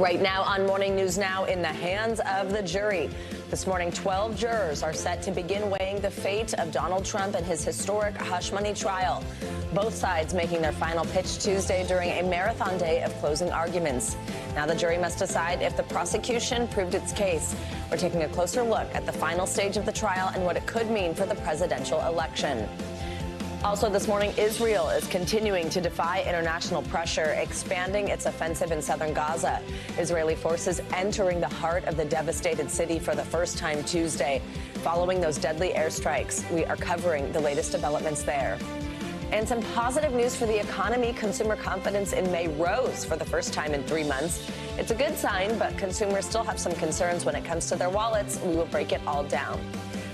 Right now on Morning News Now, in the hands of the jury. This morning, 12 jurors are set to begin weighing the fate of Donald Trump and his historic hush money trial. Both sides making their final pitch Tuesday during a marathon day of closing arguments. Now the jury must decide if the prosecution proved its case. We're taking a closer look at the final stage of the trial and what it could mean for the presidential election. Also this morning, Israel is continuing to defy international pressure, expanding its offensive in southern Gaza. Israeli forces entering the heart of the devastated city for the first time Tuesday. Following those deadly airstrikes, we are covering the latest developments there. And some positive news for the economy. Consumer confidence in May rose for the first time in 3 months. It's a good sign, but consumers still have some concerns when it comes to their wallets. We will break it all down.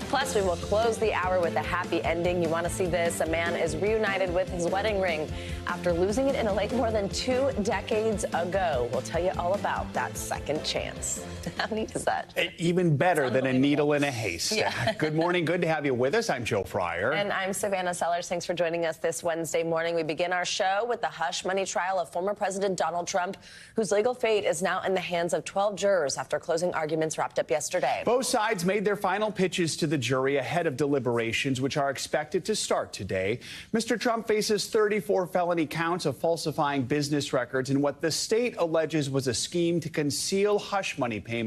Plus, we will close the hour with a happy ending. You want to see this? A man is reunited with his wedding ring after losing it in a lake more than 2 decades ago. We'll tell you all about that second chance. How neat is that? Even better than a needle in a haystack. Yeah. Good morning. Good to have you with us. I'm Joe Fryer. And I'm Savannah Sellers. Thanks for joining us this Wednesday morning. We begin our show with the hush money trial of former President Donald Trump, whose legal fate is now in the hands of 12 jurors after closing arguments wrapped up yesterday. Both sides made their final pitches to the jury ahead of deliberations, which are expected to start today. Mr. Trump faces 34 felony counts of falsifying business records in what the state alleges was a scheme to conceal hush money payments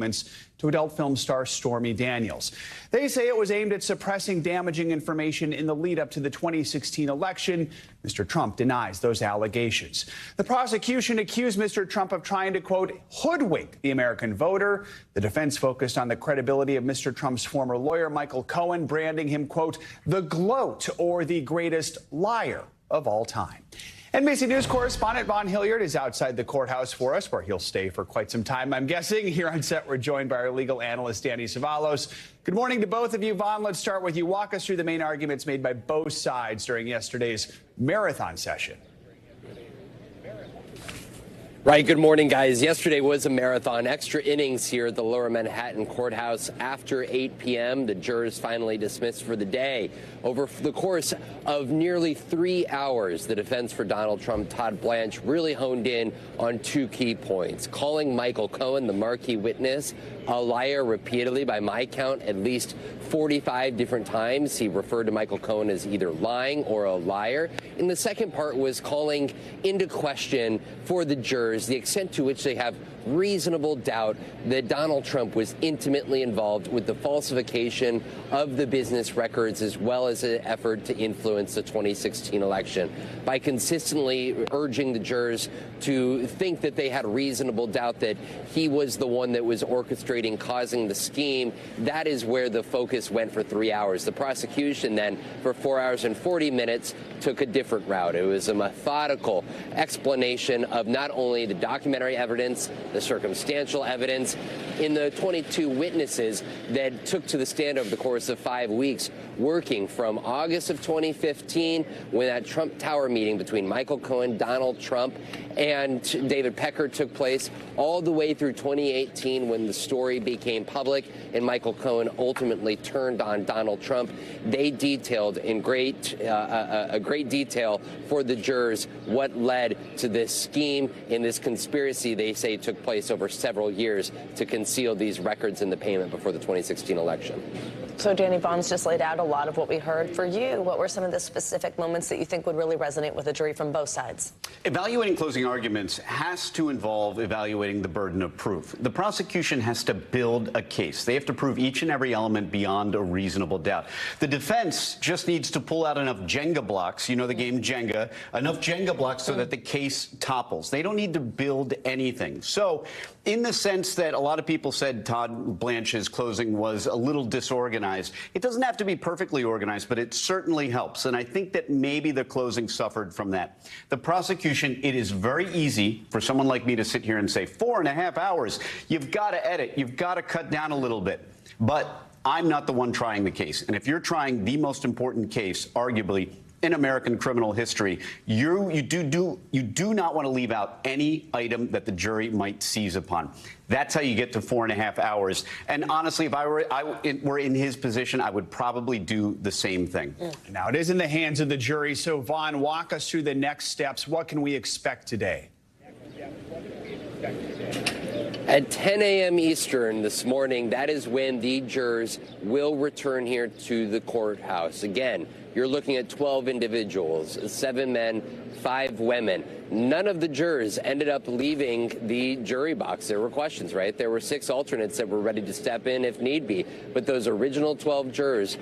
to adult film star Stormy Daniels. They say it was aimed at suppressing damaging information in the lead up to the 2016 election. Mr. Trump denies those allegations. The prosecution accused Mr. Trump of trying to, quote, hoodwink the American voter. The defense focused on the credibility of Mr. Trump's former lawyer, Michael Cohen, branding him, quote, the gloat or the greatest liar of all time. NBC News correspondent Vaughn Hilliard is outside the courthouse for us, where he'll stay for quite some time, I'm guessing. Here on set, we're joined by our legal analyst, Danny Savalos. Good morning to both of you. Vaughn, let's start with you. Walk us through the main arguments made by both sides during yesterday's marathon session. Right. Good morning, guys. Yesterday was a marathon. Extra innings here at the Lower Manhattan Courthouse. After 8 p.m., the jurors finally dismissed for the day. Over the course of nearly 3 hours, the defense for Donald Trump, Todd Blanche, really honed in on 2 key points. Calling Michael Cohen, the marquee witness, a liar repeatedly, by my count, at least 45 different times. He referred to Michael Cohen as either lying or a liar. And the second part was calling into question for the jurors the extent to which they have reasonable doubt that Donald Trump was intimately involved with the falsification of the business records, as well as an effort to influence the 2016 election. By consistently urging the jurors to think that they had reasonable doubt that he was the one that was orchestrating, causing the scheme, that is where the focus went for 3 hours. The prosecution then, for 4 hours and 40 minutes, took a different route. It was a methodical explanation of not only the documentary evidence, the circumstantial evidence, in the 22 witnesses that took to the stand over the course of 5 weeks, working from August of 2015, when that Trump Tower meeting between Michael Cohen, Donald Trump, and David Pecker took place, all the way through 2018, when the story became public and Michael Cohen ultimately turned on Donald Trump. They detailed in great detail for the jurors what led to this scheme and this conspiracy they say took place over several years to conceal these records in the payment before the 2016 election. So Danny, Vaughn's just laid out a lot of what we heard. For you, what were some of the specific moments that you think would really resonate with a jury from both sides? Evaluating closing arguments has to involve evaluating the burden of proof. The prosecution has to build a case. They have to prove each and every element beyond a reasonable doubt. The defense just needs to pull out enough Jenga blocks, you know the game Jenga, enough Jenga blocks so that the case topples. They don't need to build anything. So in the sense that a lot of people said Todd Blanche's closing was a little disorganized, it doesn't have to be perfectly organized, but it certainly helps. And I think that maybe the closing suffered from that. The prosecution, it is very easy for someone like me to sit here and say 4.5 hours. You've got to edit. You've got to cut down a little bit. But I'm not the one trying the case. And if you're trying the most important case, arguably, in American criminal history, you do not want to leave out any item that the jury might seize upon. That's how you get to 4.5 hours. And honestly, if I were in his position, I would probably do the same thing. Now, it is in the hands of the jury. So, Vaughn, walk us through the next steps. What can we expect today? At 10 a.m. Eastern this morning, that is when the jurors will return here to the courthouse. Again, you're looking at 12 individuals, 7 men, 5 women. None of the jurors ended up leaving the jury box. There were questions, right? There were 6 alternates that were ready to step in if need be. But those original 12 jurors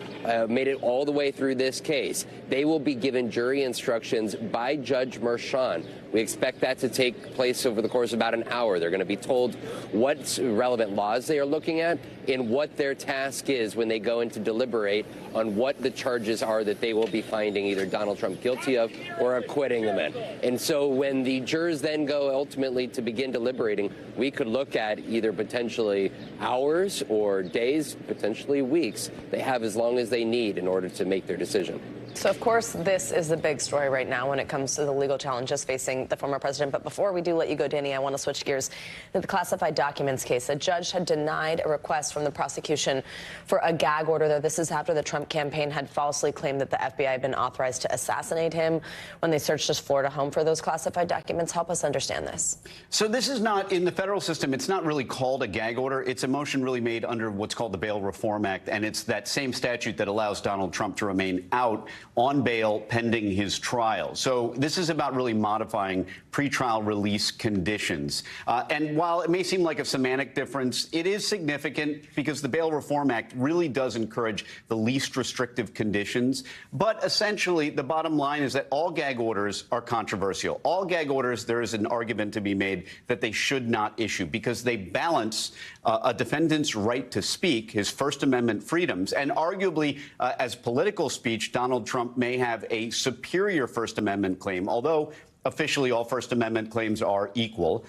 made it all the way through this case. They will be given jury instructions by Judge Merchan. We expect that to take place over the course of about an hour. They're going to be told what relevant laws they are looking at and what their task is when they go in to deliberate on what the charges are that they will be finding either Donald Trump guilty of or acquitting them in. And so when the jurors then go ultimately to begin deliberating, we could look at either potentially hours or days, potentially weeks. They have as long as they need in order to make their decision. So, of course, this is the big story right now when it comes to the legal challenges facing the former president. But before we do let you go, Danny, I want to switch gears to the classified documents case. A judge had denied a request from the prosecution for a gag order, though. This is after the Trump campaign had falsely claimed that the FBI had been authorized to assassinate him when they searched his Florida home for those classified documents. Help us understand this. So this is not, in the federal system, it's not really called a gag order. It's a motion really made under what's called the Bail Reform Act, and it's that same statute that allows Donald Trump to remain out on bail pending his trial. So this is about really modifying pretrial release conditions. And while it may seem like a semantic difference, it is significant because the Bail Reform Act really does encourage the least restrictive conditions. But essentially, the bottom line is that all gag orders are controversial. All gag orders, there is an argument to be made that they should not issue because they balance a defendant's right to speak, his First Amendment freedoms, and arguably, as political speech, Donald Trump may have a superior First Amendment claim, although officially all First Amendment claims are equal.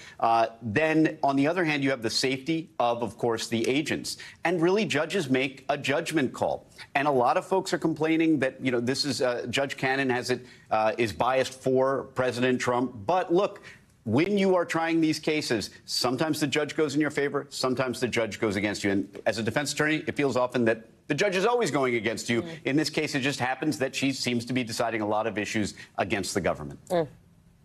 Then, on the other hand, you have the safety of course, the agents. And really, judges make a judgment call. And a lot of folks are complaining that, you know, this is Judge Cannon is biased for President Trump. But look, when you are trying these cases, sometimes the judge goes in your favor, sometimes the judge goes against you. And as a defense attorney, it feels often that the judge is always going against you. In this case, it just happens that she seems to be deciding a lot of issues against the government.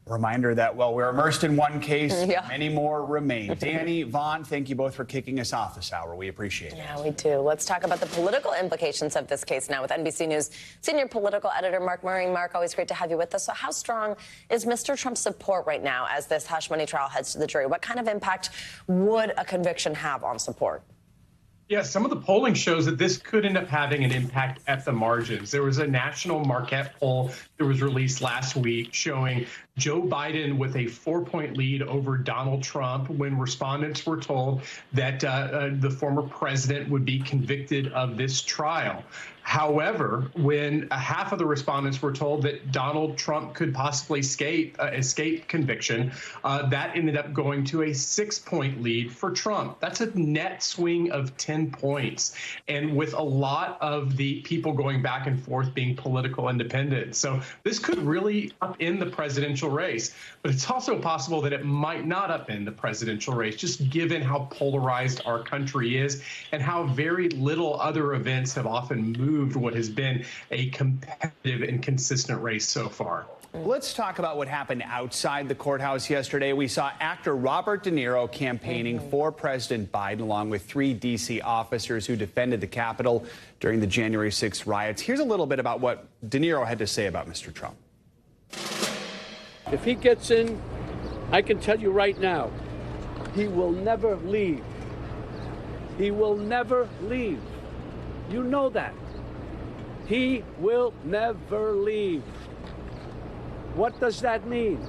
Reminder that while we're immersed in one case, many more remain. Danny, Vaughn, thank you both for kicking us off this hour. We appreciate it. Yeah, we do. Let's talk about the political implications of this case now with NBC News senior political editor Mark Murray. Mark, always great to have you with us. So how strong is Mr. Trump's support right now as this hush money trial heads to the jury? What kind of impact would a conviction have on support? Yeah, some of the polling shows that this could end up having an impact at the margins. There was a national Marquette poll that was released last week showing Joe Biden with a 4-point lead over Donald Trump when respondents were told that the former president would be convicted of this trial. However, when half of the respondents were told that Donald Trump could possibly escape conviction, that ended up going to a 6-point lead for Trump. That's a net swing of 10 points. And with a lot of the people going back and forth being political independent. So this could really upend the presidential race. But it's also possible that it might not upend the presidential race, just given how polarized our country is and how very little other events have often moved what has been a competitive and consistent race so far. Let's talk about what happened outside the courthouse yesterday. We saw actor Robert De Niro campaigning for President Biden, along with 3 D.C. officers who defended the Capitol during the January 6th riots. Here's a little bit about what De Niro had to say about Mr. Trump. If he gets in, I can tell you right now, he will never leave. He will never leave. You know that. He will never leave. What does that mean?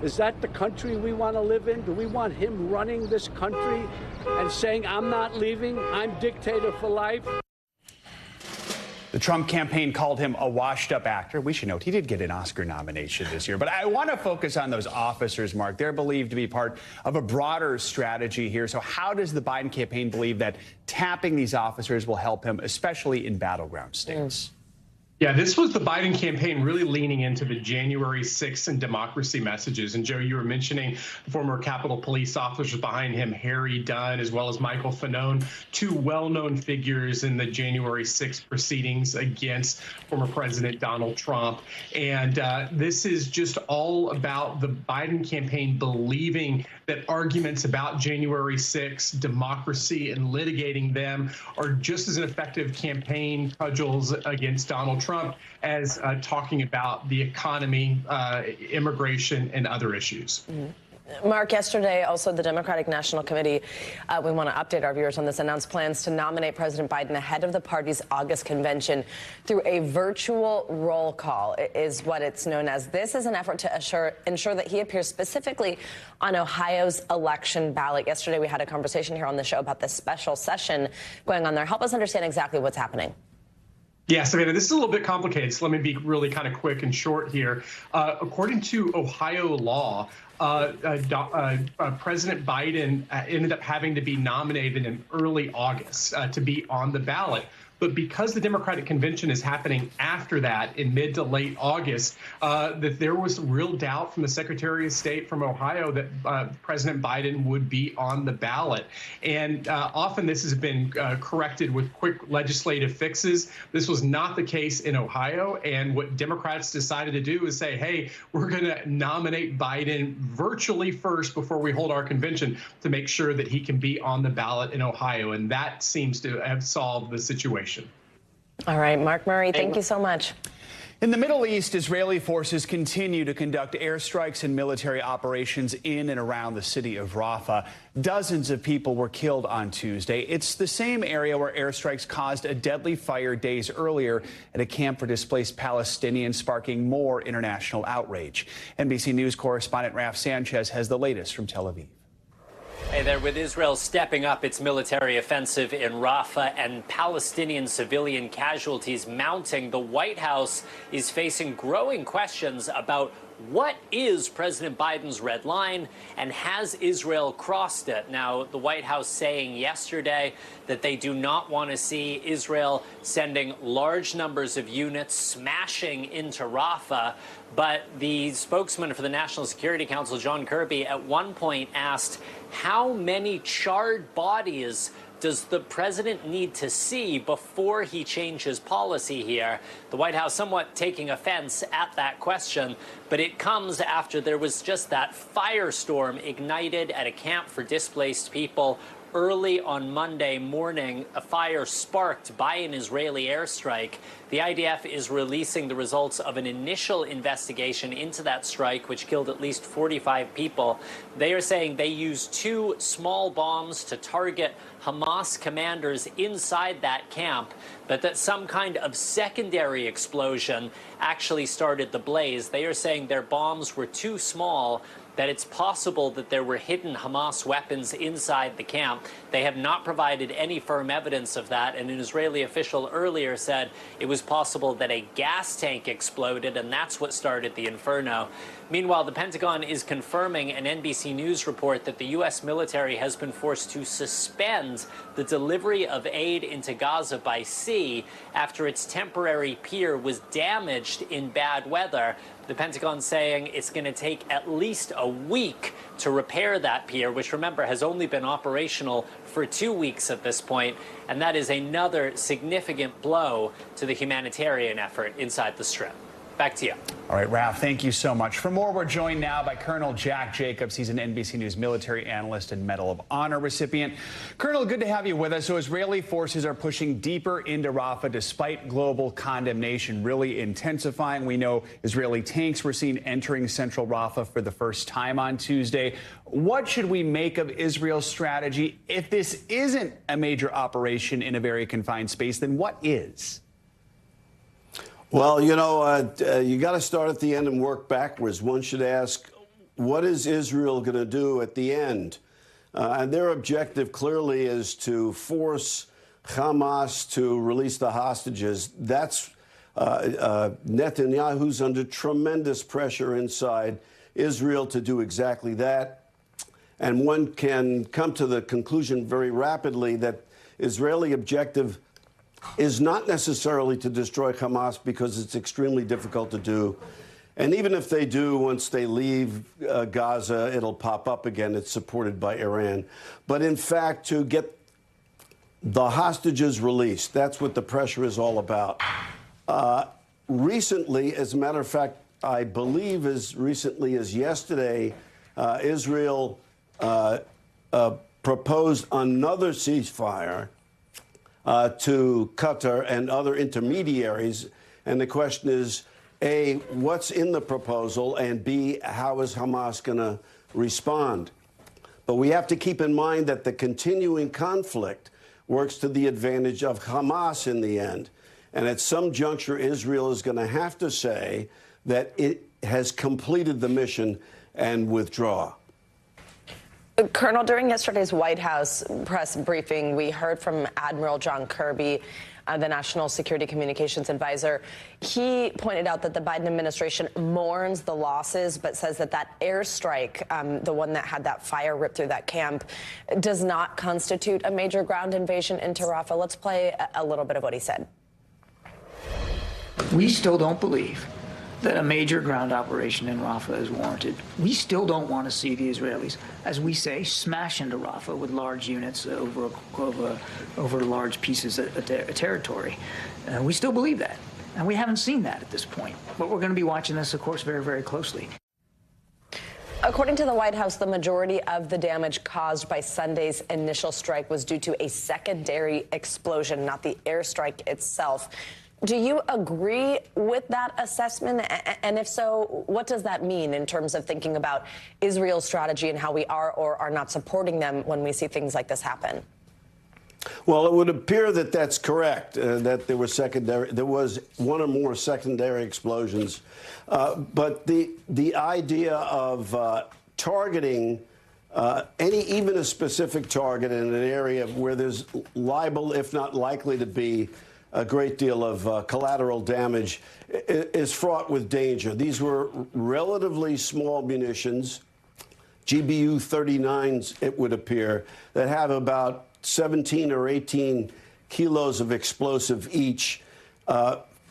Is that the country we want to live in? Do we want him running this country and saying, I'm not leaving, I'm dictator for life? The Trump campaign called him a washed-up actor. We should note he did get an Oscar nomination this year. But I want to focus on those officers, Mark. They're believed to be part of a broader strategy here. So how does the Biden campaign believe that tapping these officers will help him, especially in battleground states? Yeah, this was the Biden campaign really leaning into the January 6th and democracy messages. And Joe, you were mentioning the former Capitol Police officers behind him, Harry Dunn, as well as Michael Fanone, 2 well-known figures in the January 6th proceedings against former President Donald Trump. And this is just all about the Biden campaign believing that arguments about January 6th, democracy, and litigating them are just as an effective campaign cudgels against Donald Trump as talking about the economy, immigration, and other issues. Mark, yesterday, also the Democratic National Committee, we want to update our viewers on this, announced plans to nominate President Biden ahead of the party's August convention through a virtual roll call, is what it's known as. This is an effort to ensure that he appears specifically on Ohio's election ballot. Yesterday, we had a conversation here on the show about this special session going on there. Help us understand exactly what's happening. Yeah, Savannah, this is a little bit complicated, so let me be really kind of quick and short here. According to Ohio law, President Biden ended up having to be nominated in early August to be on the ballot. But because the Democratic convention is happening after that in mid to late August, that there was real doubt from the Secretary of State from Ohio that President Biden would be on the ballot. And often this has been corrected with quick legislative fixes. This was not the case in Ohio. And what Democrats decided to do is say, hey, we're going to nominate Biden virtually first before we hold our convention to make sure that he can be on the ballot in Ohio. And that seems to have solved the situation. All right, Mark Murray, thank you so much. In the Middle East, Israeli forces continue to conduct airstrikes and military operations in and around the city of Rafah. Dozens of people were killed on Tuesday. It's the same area where airstrikes caused a deadly fire days earlier at a camp for displaced Palestinians, sparking more international outrage. NBC News correspondent Raf Sanchez has the latest from Tel Aviv. Hey there, with Israel stepping up its military offensive in Rafah and Palestinian civilian casualties mounting, the White House is facing growing questions about what is President Biden's red line and has Israel crossed it? Now, the White House saying yesterday that they do not want to see Israel sending large numbers of units smashing into Rafah. But the spokesman for the National Security Council, John Kirby, at one point asked, how many charred bodies does the president need to see before he changes policy here? The White House somewhat taking offense at that question, but it comes after there was just that firestorm ignited at a camp for displaced people early on Monday morning, a fire sparked by an Israeli airstrike. The IDF is releasing the results of an initial investigation into that strike, which killed at least 45 people. They are saying they used 2 small bombs to target Hamas commanders inside that camp, but that some kind of secondary explosion actually started the blaze. They are saying their bombs were too small, that it's possible that there were hidden Hamas weapons inside the camp. They have not provided any firm evidence of that, and an Israeli official earlier said it was possible that a gas tank exploded, and that's what started the inferno. Meanwhile, the Pentagon is confirming an NBC News report that the U.S. military has been forced to suspend the delivery of aid into Gaza by sea after its temporary pier was damaged in bad weather. The Pentagon saying it's going to take at least a week to repair that pier, which, remember, has only been operational for 2 weeks at this point. And that is another significant blow to the humanitarian effort inside the Strip. Back to you. All right, Ralph, thank you so much. For more, we're joined now by Colonel Jack Jacobs. He's an NBC News military analyst and Medal of Honor recipient. Colonel, good to have you with us. So Israeli forces are pushing deeper into Rafah despite global condemnation really intensifying. We know Israeli tanks were seen entering central Rafah for the first time on Tuesday. What should we make of Israel's strategy? If this isn't a major operation in a very confined space, then what is? Well, you know, you got to start at the end and work backwards. One should ask, what is Israel going to do at the end? And their objective clearly is to force Hamas to release the hostages. That's Netanyahu's under tremendous pressure inside Israel to do exactly that. And one can come to the conclusion very rapidly that Israeli objective is not necessarily to destroy Hamas, because it's extremely difficult to do. And even if they do, once they leave Gaza, it'll pop up again. It's supported by Iran. But in fact, to get the hostages released, that's what the pressure is all about. Recently, as a matter of fact, I believe as recently as yesterday, Israel proposed another ceasefire to Qatar and other intermediaries. And the question is, A, what's in the proposal? And B, how is Hamas going to respond? But we have to keep in mind that the continuing conflict works to the advantage of Hamas in the end. And at some juncture, Israel is going to have to say that it has completed the mission and withdraw. Colonel, during yesterday's White House press briefing, we heard from Admiral John Kirby, the National Security Communications Advisor. He pointed out that the Biden administration mourns the losses, but says that that airstrike, the one that had that fire rip through that camp, does not constitute a major ground invasion into Rafah. Let's play a little bit of what he said. We still don't believe that a major ground operation in Rafah is warranted. We still don't want to see the Israelis, as we say, smash into Rafah with large units over large pieces of territory. We still believe that, and we haven't seen that at this point. But we're going to be watching this, of course, very, very closely. According to the White House, the majority of the damage caused by Sunday's initial strike was due to a secondary explosion, not the airstrike itself. Do you agree with that assessment? And if so, what does that mean in terms of thinking about Israel's strategy and how we are or are not supporting them when we see things like this happen? Well, it would appear that that's correct, that there was one or more secondary explosions. But the idea of targeting even a specific target in an area where there's liable, if not likely to be, a great deal of collateral damage is fraught with danger. These were relatively small munitions, GBU 39s, it would appear, that have about 17 or 18 kilos of explosive each,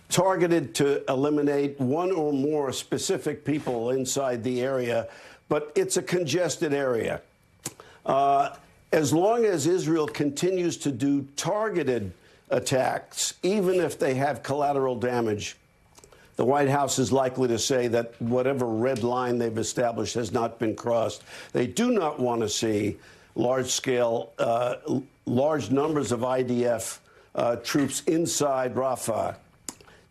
targeted to eliminate one or more specific people inside the area. But it's a congested area. As long as Israel continues to do targeted attacks, even if they have collateral damage, the White House is likely to say that whatever red line they've established has not been crossed. They do not want to see large-scale, large numbers of IDF troops inside Rafah.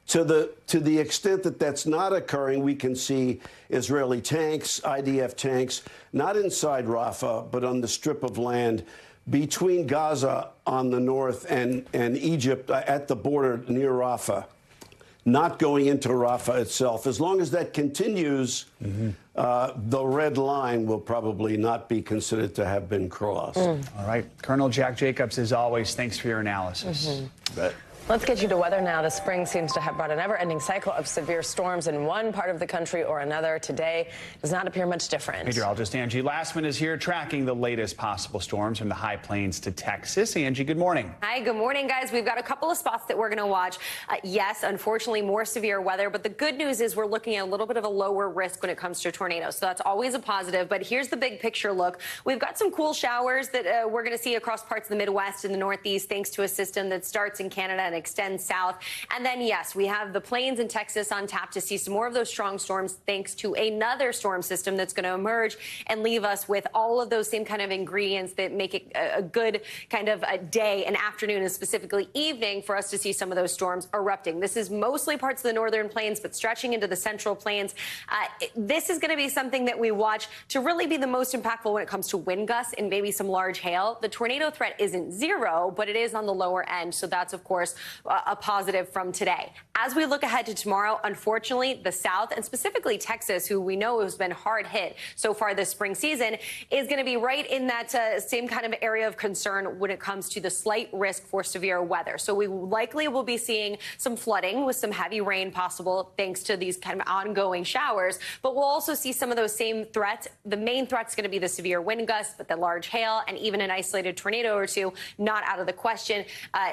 To the extent that that's not occurring, we can see Israeli tanks, IDF tanks, not inside Rafah, but on the strip of land between Gaza on the north and Egypt at the border near Rafah, not going into Rafah itself. As long as that continues, the red line will probably not be considered to have been crossed. All right. Colonel Jack Jacobs, as always, thanks for your analysis. Let's get you to weather now. The spring seems to have brought a never-ending cycle of severe storms in one part of the country or another. Today does not appear much different. Meteorologist Angie Lassman is here tracking the latest possible storms from the high plains to Texas. Angie, good morning. Hi, good morning, guys. We've got a couple of spots that we're going to watch. Yes, unfortunately, more severe weather, but the good news is we're looking at a little bit of a lower risk when it comes to tornadoes. So that's always a positive. But here's the big picture look. We've got some cool showers that we're going to see across parts of the Midwest and the Northeast, thanks to a system that starts in Canada and extends south. And then, yes, we have the plains in Texas on tap to see some more of those strong storms, thanks to another storm system that's going to emerge and leave us with all of those same kind of ingredients that make it a good kind of a day, an afternoon, and specifically evening for us to see some of those storms erupting. This is mostly parts of the northern plains, but stretching into the central plains. This is going to be something that we watch to really be the most impactful when it comes to wind gusts and maybe some large hail. The tornado threat isn't zero, but it is on the lower end. So that's, of course, a positive from today. As we look ahead to tomorrow, unfortunately, the South and specifically Texas, who we know has been hard hit so far this spring season, is going to be right in that same kind of area of concern when it comes to the slight risk for severe weather. So we likely will be seeing some flooding with some heavy rain possible thanks to these kind of ongoing showers. But we'll also see some of those same threats. The main threat's going to be the severe wind gusts, but the large hail and even an isolated tornado or two not out of the question.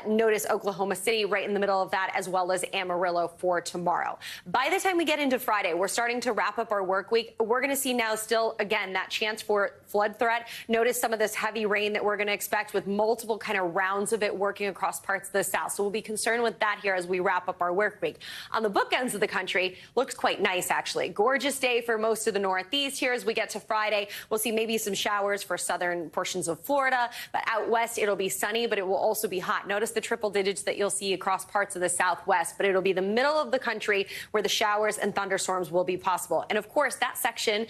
Notice Oklahoma City right in the middle of that, as well as Amarillo for tomorrow. By the time we get into Friday, we're starting to wrap up our work week. We're going to see now still, again, that chance for flood threat. Notice some of this heavy rain that we're going to expect with multiple kind of rounds of it working across parts of the south. So we'll be concerned with that here as we wrap up our work week. On the bookends of the country, looks quite nice, actually. Gorgeous day for most of the Northeast here as we get to Friday. We'll see maybe some showers for southern portions of Florida, but out west it'll be sunny, but it will also be hot. Notice the triple digits that you'll see across parts of the Southwest, but it'll be the middle of the country where the showers and thunderstorms will be possible. And of course, that section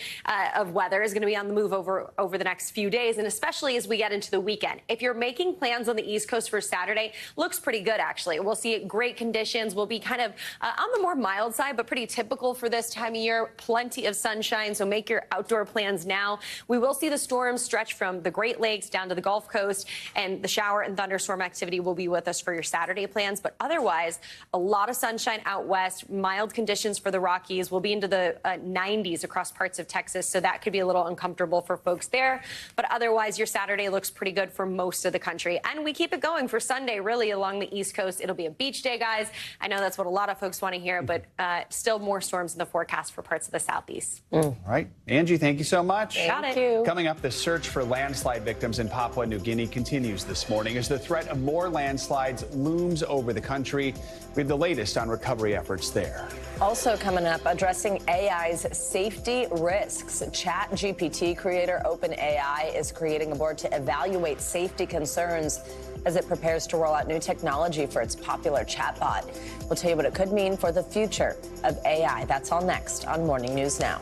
of weather is going to be on the move over the next few days, and especially as we get into the weekend. If you're making plans on the East Coast for Saturday, looks pretty good, actually. We'll see great conditions. We'll be kind of on the more mild side, but pretty typical for this time of year. Plenty of sunshine, so make your outdoor plans now. We will see the storms stretch from the Great Lakes down to the Gulf Coast, and the shower and thunderstorm activity will be with us for your Saturday plans. But otherwise, a lot of sunshine out west, mild conditions for the Rockies. We'll be into the 90s across parts of Texas, so that could be a little uncomfortable for folks there. But otherwise, your Saturday looks pretty good for most of the country. And we keep it going for Sunday, really, along the East Coast. It'll be a beach day, guys. I know that's what a lot of folks want to hear, but still more storms in the forecast for parts of the Southeast. All right. Angie, thank you so much. Thank you. Coming up, the search for landslide victims in Papua New Guinea continues this morning as the threat of more landslides looms over the country. We have the latest on recovery efforts there. Also coming up, addressing AI's safety risks. ChatGPT creator OpenAI is creating a board to evaluate safety concerns as it prepares to roll out new technology for its popular chatbot. We'll tell you what it could mean for the future of AI. That's all next on Morning News Now.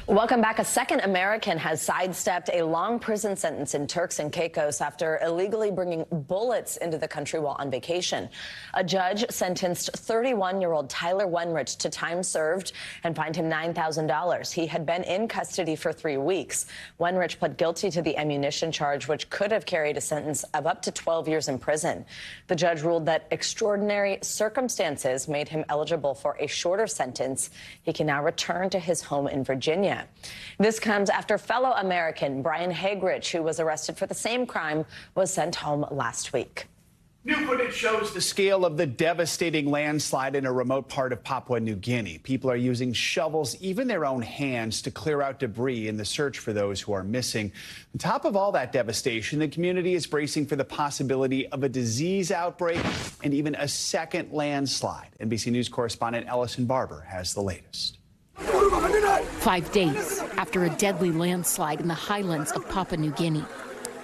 Welcome back. A second American has sidestepped a long prison sentence in Turks and Caicos after illegally bringing bullets into the country while on vacation. A judge sentenced 31-year-old Tyler Wenrich to time served and fined him $9,000. He had been in custody for 3 weeks. Wenrich pled guilty to the ammunition charge, which could have carried a sentence of up to 12 years in prison. The judge ruled that extraordinary circumstances made him eligible for a shorter sentence. He can now return to his home in Virginia. This comes after fellow American Brian Hagerich, who was arrested for the same crime, was sent home last week. New footage shows the scale of the devastating landslide in a remote part of Papua New Guinea. People are using shovels, even their own hands, to clear out debris in the search for those who are missing. On top of all that devastation, the community is bracing for the possibility of a disease outbreak and even a second landslide. NBC News correspondent Ellison Barber has the latest. 5 days after a deadly landslide in the highlands of Papua New Guinea.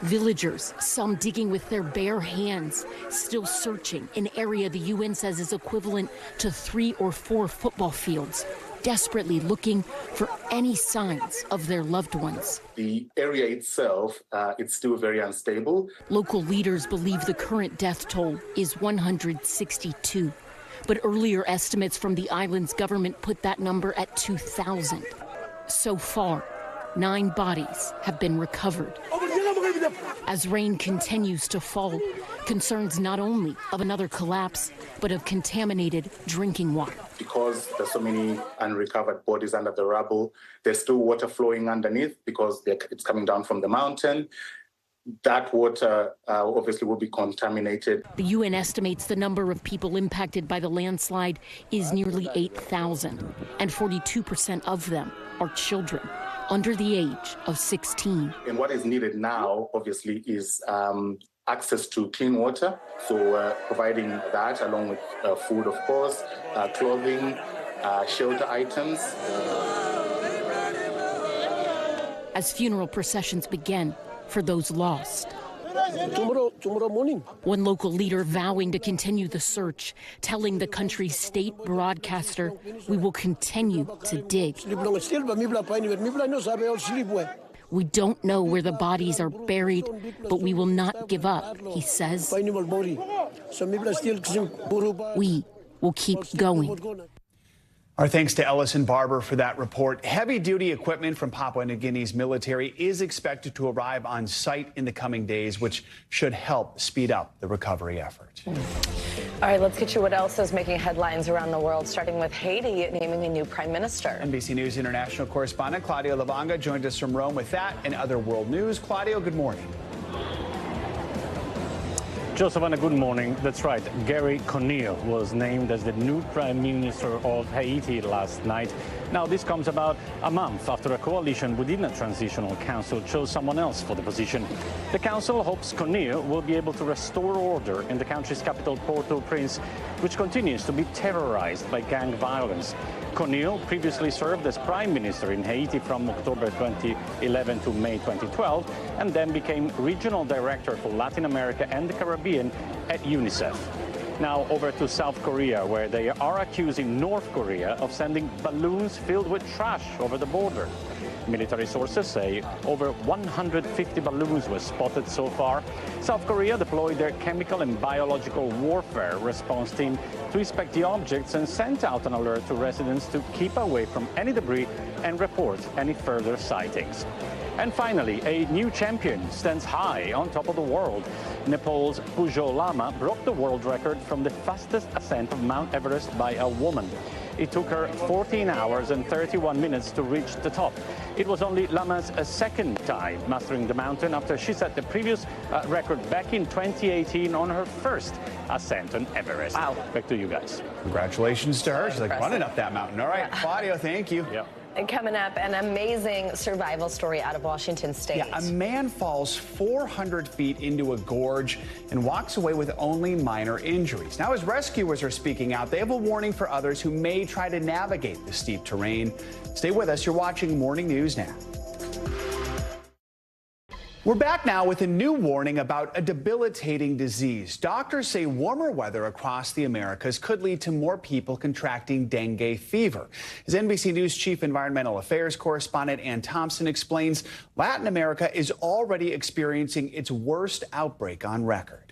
Villagers, some digging with their bare hands, still searching an area the UN says is equivalent to 3 or 4 football fields, desperately looking for any signs of their loved ones. The area itself, it's still very unstable. Local leaders believe the current death toll is 162. But earlier estimates from the island's government put that number at 2,000. So far, 9 bodies have been recovered. As rain continues to fall, concerns not only of another collapse, but of contaminated drinking water. Because there's so many unrecovered bodies under the rubble, there's still water flowing underneath because it's coming down from the mountain. That water obviously will be contaminated. The UN estimates the number of people impacted by the landslide is nearly 8,000, and 42% of them are children under the age of 16. And what is needed now, obviously, is access to clean water. So providing that along with food, of course, clothing, shelter items. As funeral processions begin for those lost. Tomorrow morning. One local leader vowing to continue the search, telling the country's state broadcaster, "We will continue to dig. We don't know where the bodies are buried, but we will not give up," he says. We will keep going. Our thanks to Ellison Barber for that report. Heavy-duty equipment from Papua New Guinea's military is expected to arrive on site in the coming days, which should help speed up the recovery effort. All right, let's get you what else is making headlines around the world, starting with Haiti naming a new prime minister. NBC News international correspondent Claudio Lavanga joined us from Rome with that and other world news. Claudio, good morning. Joseph, good morning. That's right. Gary Conille was named as the new Prime Minister of Haiti last night. Now, this comes about a month after a coalition within a transitional council chose someone else for the position. The council hopes Conille will be able to restore order in the country's capital, Port-au-Prince, which continues to be terrorized by gang violence. Conille previously served as Prime Minister in Haiti from October 2011 to May 2012, and then became Regional Director for Latin America and the Caribbean at UNICEF. Now over to South Korea, where they are accusing North Korea of sending balloons filled with trash over the border. Military sources say over 150 balloons were spotted so far. South Korea deployed their chemical and biological warfare response team to inspect the objects and sent out an alert to residents to keep away from any debris and report any further sightings. And finally, a new champion stands high on top of the world. Nepal's Pujo Lama broke the world record from the fastest ascent of Mount Everest by a woman. It took her 14 hours and 31 minutes to reach the top. It was only Lama's second time mastering the mountain after she set the previous record back in 2018 on her first ascent on Everest. Wow. Back to you guys. Congratulations to her. She's like running up that mountain. All right, Yeah. Claudio, thank you. Yep. And coming up, an amazing survival story out of Washington State. Yeah, a man falls 400 feet into a gorge and walks away with only minor injuries. Now, as rescuers are speaking out, they have a warning for others who may try to navigate the steep terrain. Stay with us. You're watching Morning News Now. We're back now with a new warning about a debilitating disease. Doctors say warmer weather across the Americas could lead to more people contracting dengue fever. As NBC News Chief Environmental Affairs Correspondent Ann Thompson explains, Latin America is already experiencing its worst outbreak on record.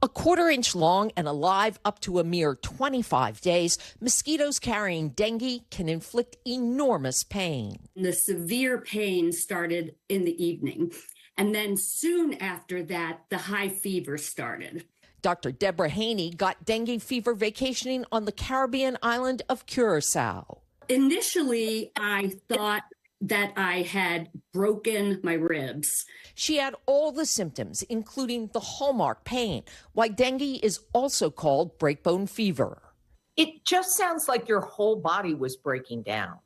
A quarter-inch long and alive up to a mere 25 days, mosquitoes carrying dengue can inflict enormous pain. The severe pain started in the evening, and then soon after that, the high fever started. Dr. Deborah Haney got dengue fever vacationing on the Caribbean island of Curacao. Initially, I thought that I had broken my ribs. She had all the symptoms, including the hallmark pain, why dengue is also called breakbone fever. It just sounds like your whole body was breaking down.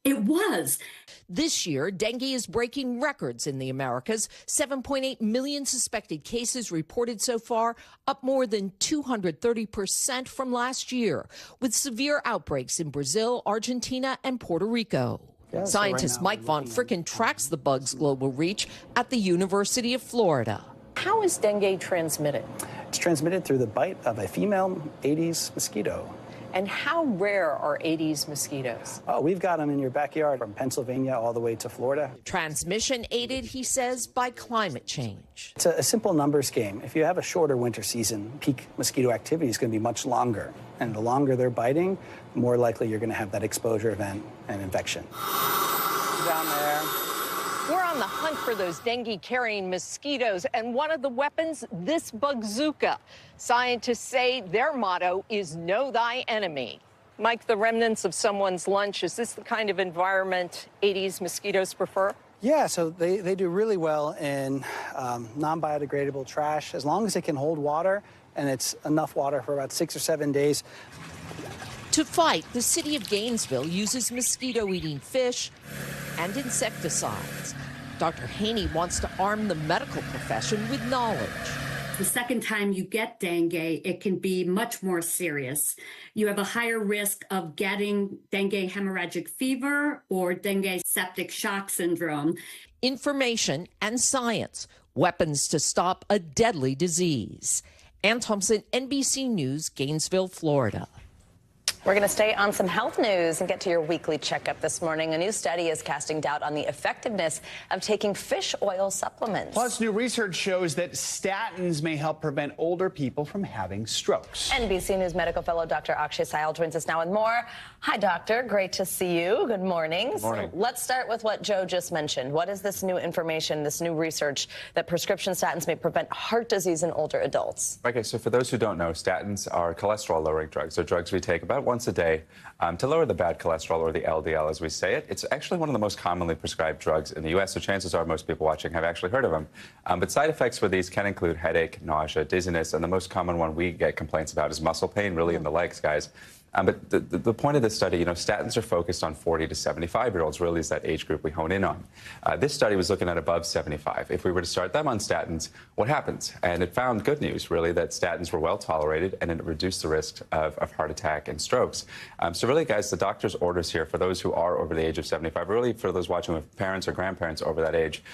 It was. This year, dengue is breaking records in the Americas. 7.8 million suspected cases reported so far, up more than 230% from last year, with severe outbreaks in Brazil, Argentina, and Puerto Rico. Scientist Mike Von Fricken tracks the bug's global reach at the University of Florida. How is dengue transmitted? It's transmitted through the bite of a female Aedes mosquito. And how rare are Aedes mosquitoes? Oh, we've got them in your backyard from Pennsylvania all the way to Florida. Transmission aided, he says, by climate change. It's a simple numbers game. If you have a shorter winter season, peak mosquito activity is going to be much longer. And the longer they're biting, the more likely you're going to have that exposure event and infection. Down there. We're on the hunt for those dengue-carrying mosquitoes, and one of the weapons, this bazooka. Scientists say their motto is know thy enemy. Mike, the remnants of someone's lunch, is this the kind of environment Aedes mosquitoes prefer? Yeah, so they do really well in non-biodegradable trash, as long as it can hold water, and it's enough water for about 6 or 7 days. To fight, the city of Gainesville uses mosquito-eating fish and insecticides. Dr. Haney wants to arm the medical profession with knowledge. The second time you get dengue, it can be much more serious. You have a higher risk of getting dengue hemorrhagic fever or dengue septic shock syndrome. Information and science, weapons to stop a deadly disease. Ann Thompson, NBC News, Gainesville, Florida. We're going to stay on some health news and get to your weekly checkup this morning. A new study is casting doubt on the effectiveness of taking fish oil supplements. Plus, new research shows that statins may help prevent older people from having strokes. NBC News medical fellow Dr. Akshay Syal joins us now with more. Hi, doctor. Great to see you. Good morning. Good morning. So let's start with what Joe just mentioned. What is this new information, this new research that prescription statins may prevent heart disease in older adults? Okay, so for those who don't know, statins are cholesterol-lowering drugs. They're drugs we take about once a day to lower the bad cholesterol, or the LDL as we say it. It's actually one of the most commonly prescribed drugs in the U.S., so chances are most people watching have actually heard of them. But side effects for these can include headache, nausea, dizziness, and the most common one we get complaints about is muscle pain, really in the legs, guys. But the point of this study, statins are focused on 40 to 75-year-olds, really is that age group we hone in on. This study was looking at above 75. If we were to start them on statins, what happens? And it found good news, really, that statins were well tolerated and it reduced the risk of heart attack and strokes. So really, guys, the doctor's orders here for those who are over the age of 75, really for those watching with parents or grandparents over that age,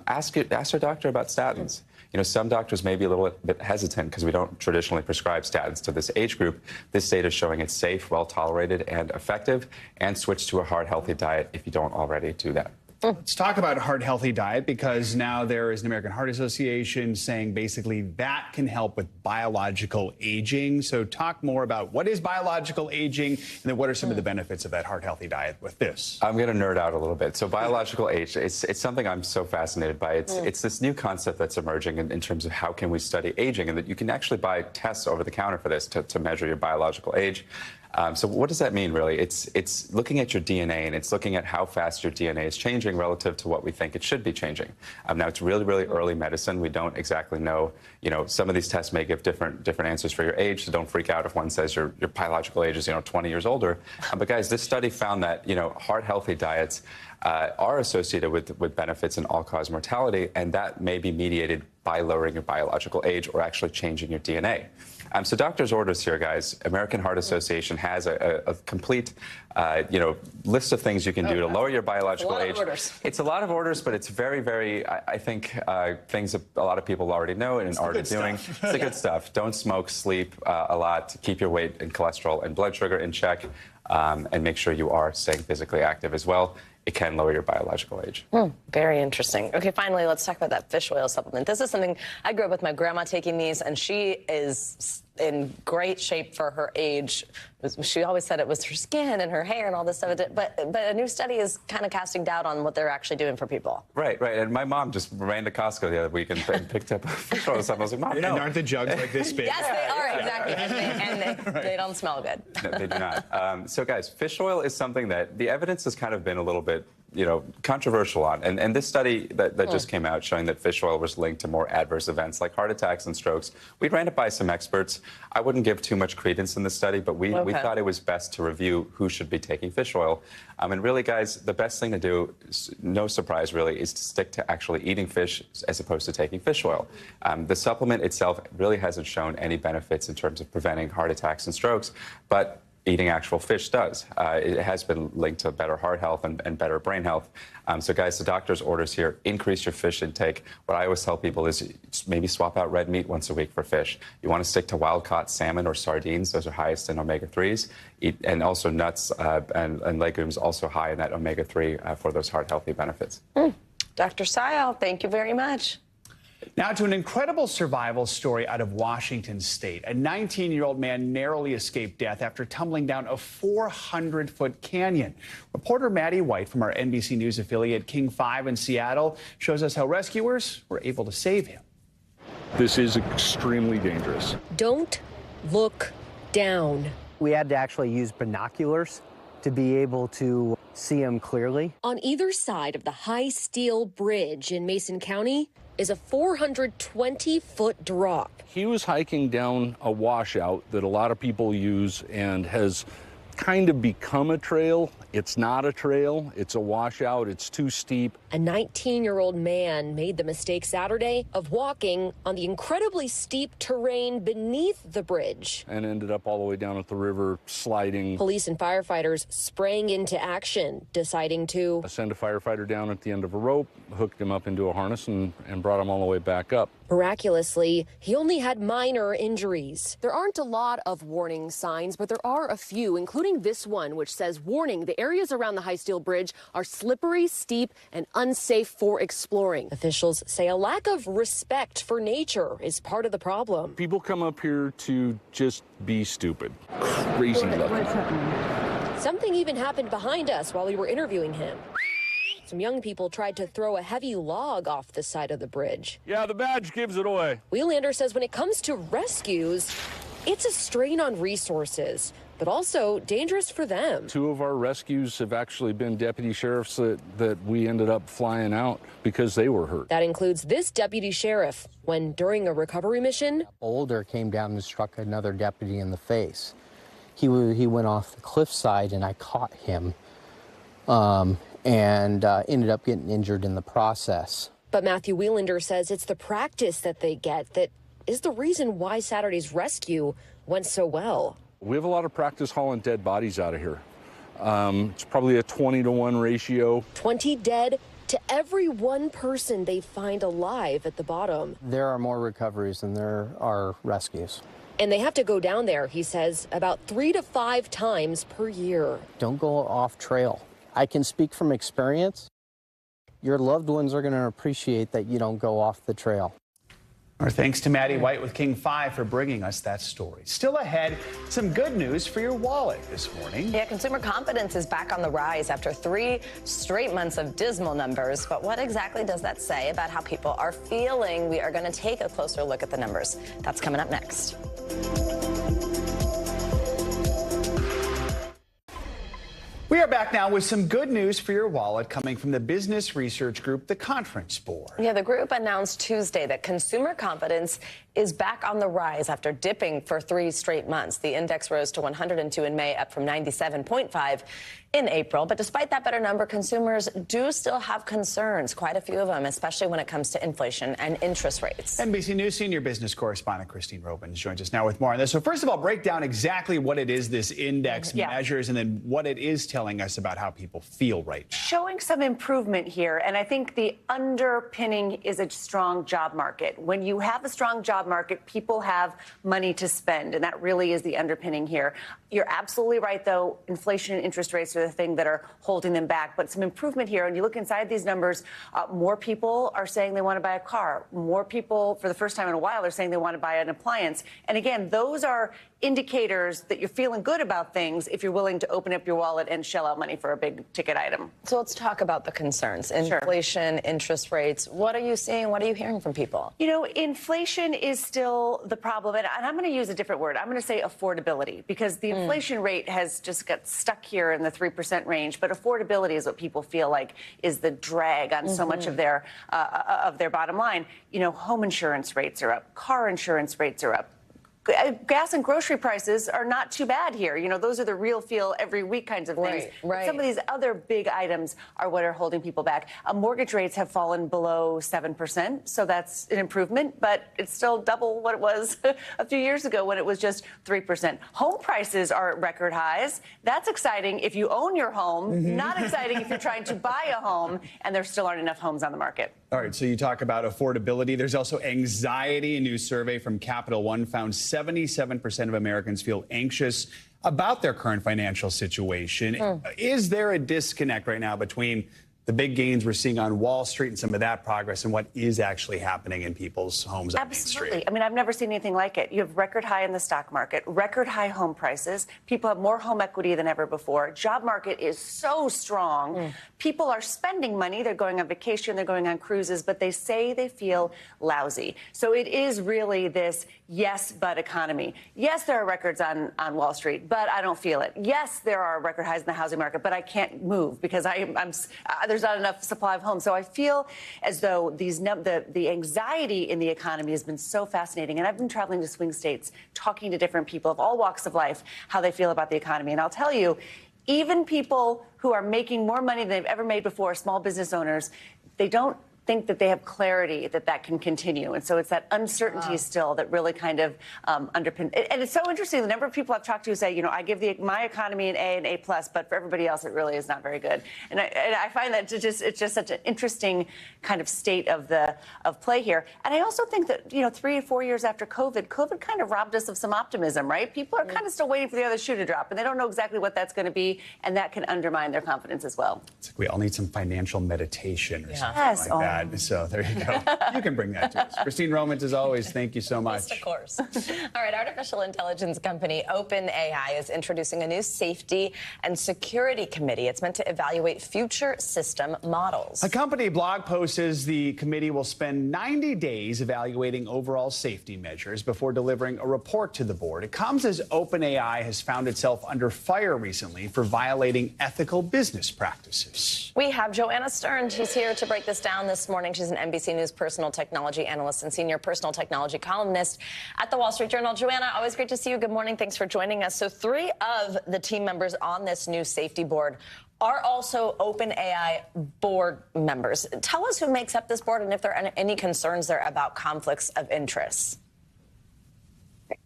ask your doctor about statins. Some doctors may be a little bit hesitant because we don't traditionally prescribe statins to this age group. This data is showing it's safe, well-tolerated, and effective, and switch to a heart-healthy diet if you don't already do that. Let's talk about heart-healthy diet, because now there is an American Heart Association saying basically that can help with biological aging. So talk more about what is biological aging, and then what are some of the benefits of that heart-healthy diet with this? I'm going to nerd out a little bit. So biological age, it's something I'm so fascinated by. It's this new concept that's emerging in terms of how can we study aging, and that you can actually buy tests over the counter for this to measure your biological age. So what does that mean, really? It's looking at your DNA, and it's looking at how fast your DNA is changing relative to what we think it should be changing. Now, it's really, really early medicine. We don't exactly know. Some of these tests may give different answers for your age, so don't freak out if one says your biological age is, 20 years older. But guys, this study found that, heart-healthy diets are associated with benefits in all-cause mortality, and that may be mediated by lowering your biological age or actually changing your DNA. So doctor's orders here, guys. American Heart Association has a complete, list of things you can do to lower your biological age. It's a lot of orders, but it's very, very, I think, things that a lot of people already know and are doing. It's the good stuff. Don't smoke, sleep a lot, keep your weight and cholesterol and blood sugar in check, and make sure you are staying physically active as well. It can lower your biological age. Very interesting. Okay, finally, let's talk about that fish oil supplement. This is something I grew up with my grandma taking these, and she is in great shape for her age. She always said it was her skin and her hair and all this stuff. But a new study is kind of casting doubt on what they're actually doing for people. Right. And my mom just ran to Costco the other week and picked up a fish oil supplement. I was like, Mom, no. And aren't the jugs like this big? Yes, they are, exactly. And they don't smell good. No, they do not. So, guys, fish oil is something that the evidence has kind of been a little bit controversial on. And this study that just came out showing that fish oil was linked to more adverse events like heart attacks and strokes. We ran it by some experts. I wouldn't give too much credence in this study, but we thought it was best to review who should be taking fish oil. And really, guys, the best thing to do, no surprise really, is to stick to actually eating fish as opposed to taking fish oil. The supplement itself really hasn't shown any benefits in terms of preventing heart attacks and strokes, but eating actual fish does. It has been linked to better heart health and better brain health. So, guys, the doctor's orders here, increase your fish intake. What I always tell people is maybe swap out red meat once a week for fish. You want to stick to wild-caught salmon or sardines. Those are highest in omega-3s. And also nuts and legumes, also high in that omega-3 for those heart-healthy benefits. Dr. Sayal, thank you very much. Now to an incredible survival story out of Washington State. A 19-year-old man narrowly escaped death after tumbling down a 400-foot canyon. Reporter Maddie White from our NBC News affiliate King 5 in Seattle shows us how rescuers were able to save him. This is extremely dangerous. Don't look down. We had to actually use binoculars to be able to see him clearly. On either side of the high steel bridge in Mason County is a 420-foot drop. He was hiking down a washout that a lot of people use and has kind of become a trail. It's not a trail, it's a washout, it's too steep. A 19-year-old man made the mistake Saturday of walking on the incredibly steep terrain beneath the bridge. And ended up all the way down at the river, sliding. Police and firefighters sprang into action, deciding to send a firefighter down at the end of a rope, hooked him up into a harness, and brought him all the way back up. Miraculously, he only had minor injuries. There aren't a lot of warning signs, but there are a few, including this one, which says, warning, the areas around the high steel bridge are slippery, steep, and unsafe for exploring. Officials say a lack of respect for nature is part of the problem. People come up here to just be stupid. Crazy level. Something even happened behind us while we were interviewing him. Some young people tried to throw a heavy log off the side of the bridge. Yeah, the badge gives it away. Wheelander says when it comes to rescues, it's a strain on resources. but also dangerous for them. 2 of our rescues have actually been deputy sheriffs that we ended up flying out because they were hurt. That includes this deputy sheriff when, during a recovery mission, a boulder came down and struck another deputy in the face. He went off the cliffside and I caught him and ended up getting injured in the process. But Matthew Wheelander says it's the practice that they get that is the reason why Saturday's rescue went so well. We have a lot of practice hauling dead bodies out of here. It's probably a 20-to-1 ratio. 20 dead to every one person they find alive at the bottom. There are more recoveries than there are rescues. And they have to go down there, he says, about 3 to 5 times per year. Don't go off trail. I can speak from experience. Your loved ones are going to appreciate that you don't go off the trail. Our thanks to Maddie White with King 5 for bringing us that story. Still ahead, some good news for your wallet this morning. Yeah, consumer confidence is back on the rise after 3 straight months of dismal numbers. But what exactly does that say about how people are feeling? We are going to take a closer look at the numbers. That's coming up next. We are back now with some good news for your wallet coming from the business research group, the Conference Board. Yeah, the group announced Tuesday that consumer confidence is back on the rise after dipping for 3 straight months. The index rose to 102 in May, up from 97.5 in April. But despite that better number, consumers do still have concerns, quite a few of them, especially when it comes to inflation and interest rates. NBC News senior business correspondent Christine Robins joins us now with more on this. So first of all, break down exactly what it is this index measures and then what it is telling us about how people feel right now. Showing some improvement here, and I think the underpinning is a strong job market. When you have a strong job market, people have money to spend, and that really is the underpinning here. You're absolutely right, though. Inflation and interest rates are the thing that are holding them back, but some improvement here. And you look inside these numbers, more people are saying they want to buy a car. More people, for the first time in a while, are saying they want to buy an appliance. And again, those are indicators that you're feeling good about things if you're willing to open up your wallet and shell out money for a big ticket item. So let's talk about the concerns. Inflation, interest rates. What are you seeing? What are you hearing from people? You know, inflation is still the problem. And I'm going to use a different word. I'm going to say affordability, because the inflation rate has just got stuck here in the 3% range. But affordability is what people feel like is the drag on so much of their bottom line. You know, home insurance rates are up. Car insurance rates are up. Gas and grocery prices are not too bad here. You know, those are the real feel every week kinds of things. Right. Some of these other big items are what are holding people back. Mortgage rates have fallen below 7%, so that's an improvement, but it's still double what it was a few years ago when it was just 3%. Home prices are at record highs. That's exciting if you own your home, not exciting if you're trying to buy a home, and there still aren't enough homes on the market. All right, so you talk about affordability. There's also anxiety. A new survey from Capital One found 77% of Americans feel anxious about their current financial situation. Is there a disconnect right now between the big gains we're seeing on Wall Street and some of that progress and what is actually happening in people's homes on Main Street? I mean, I've never seen anything like it. You have record high in the stock market, record high home prices. People have more home equity than ever before. Job market is so strong. People are spending money. They're going on vacation. They're going on cruises, but they say they feel lousy. So it is really this yes, but economy. Yes, there are records on Wall Street, but I don't feel it. Yes, there are record highs in the housing market, but I can't move because there's not enough supply of homes. So I feel as though the anxiety in the economy has been so fascinating. And I've been traveling to swing states, talking to different people of all walks of life, how they feel about the economy. And I'll tell you, even people who are making more money than they've ever made before, small business owners, they don't think that they have clarity that can continue. And so it's that uncertainty still that really kind of underpins. And it's so interesting. The number of people I've talked to say, you know, I give my economy an A and A+, but for everybody else, it really is not very good. And I find that it's just such an interesting kind of state of play here. And I also think that, you know, 3 or 4 years after COVID kind of robbed us of some optimism, right? People are kind of still waiting for the other shoe to drop, and they don't know exactly what that's going to be, and that can undermine their confidence as well. It's like we all need some financial meditation or something like that. that. So there you go. You can bring that to us. Christine Romans, as always, thank you so much. Yes, of course. All right, artificial intelligence company OpenAI is introducing a new safety and security committee. It's meant to evaluate future system models. A company blog post says the committee will spend 90 days evaluating overall safety measures before delivering a report to the board. It comes as OpenAI has found itself under fire recently for violating ethical business practices. We have Joanna Stern. She's here to break this down this morning. She's an NBC News personal technology analyst and senior personal technology columnist at the Wall Street Journal. Joanna, always great to see you. Good morning. Thanks for joining us. So 3 of the team members on this new safety board are also OpenAI board members. Tell us who makes up this board and if there are any concerns there about conflicts of interest.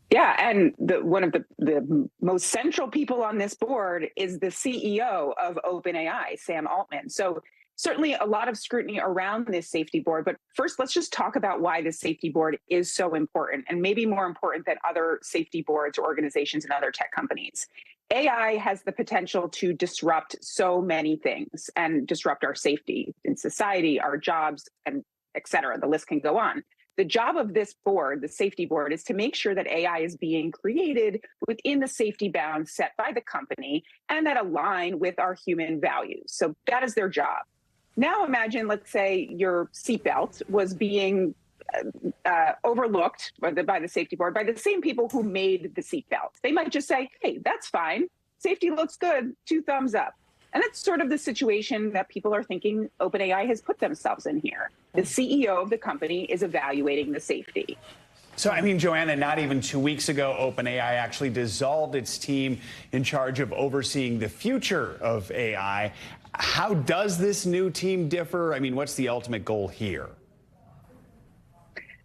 Yeah, and one of the most central people on this board is the CEO of OpenAI, Sam Altman. So certainly a lot of scrutiny around this safety board. But first, let's just talk about why the safety board is so important, and maybe more important than other safety boards or organizations and other tech companies. AI has the potential to disrupt so many things and disrupt our safety in society, our jobs, and et cetera. The list can go on. The job of this board, the safety board, is to make sure that AI is being created within the safety bounds set by the company and that align with our human values. So that is their job. Now imagine, let's say your seatbelt was being overlooked by the safety board by the same people who made the seatbelt. They might just say, hey, that's fine. Safety looks good. 2 thumbs up. And that's sort of the situation that people are thinking OpenAI has put themselves in here. The CEO of the company is evaluating the safety. So, I mean, Joanna, not even 2 weeks ago, OpenAI actually dissolved its team in charge of overseeing the future of AI. How does this new team differ? I mean, what's the ultimate goal here?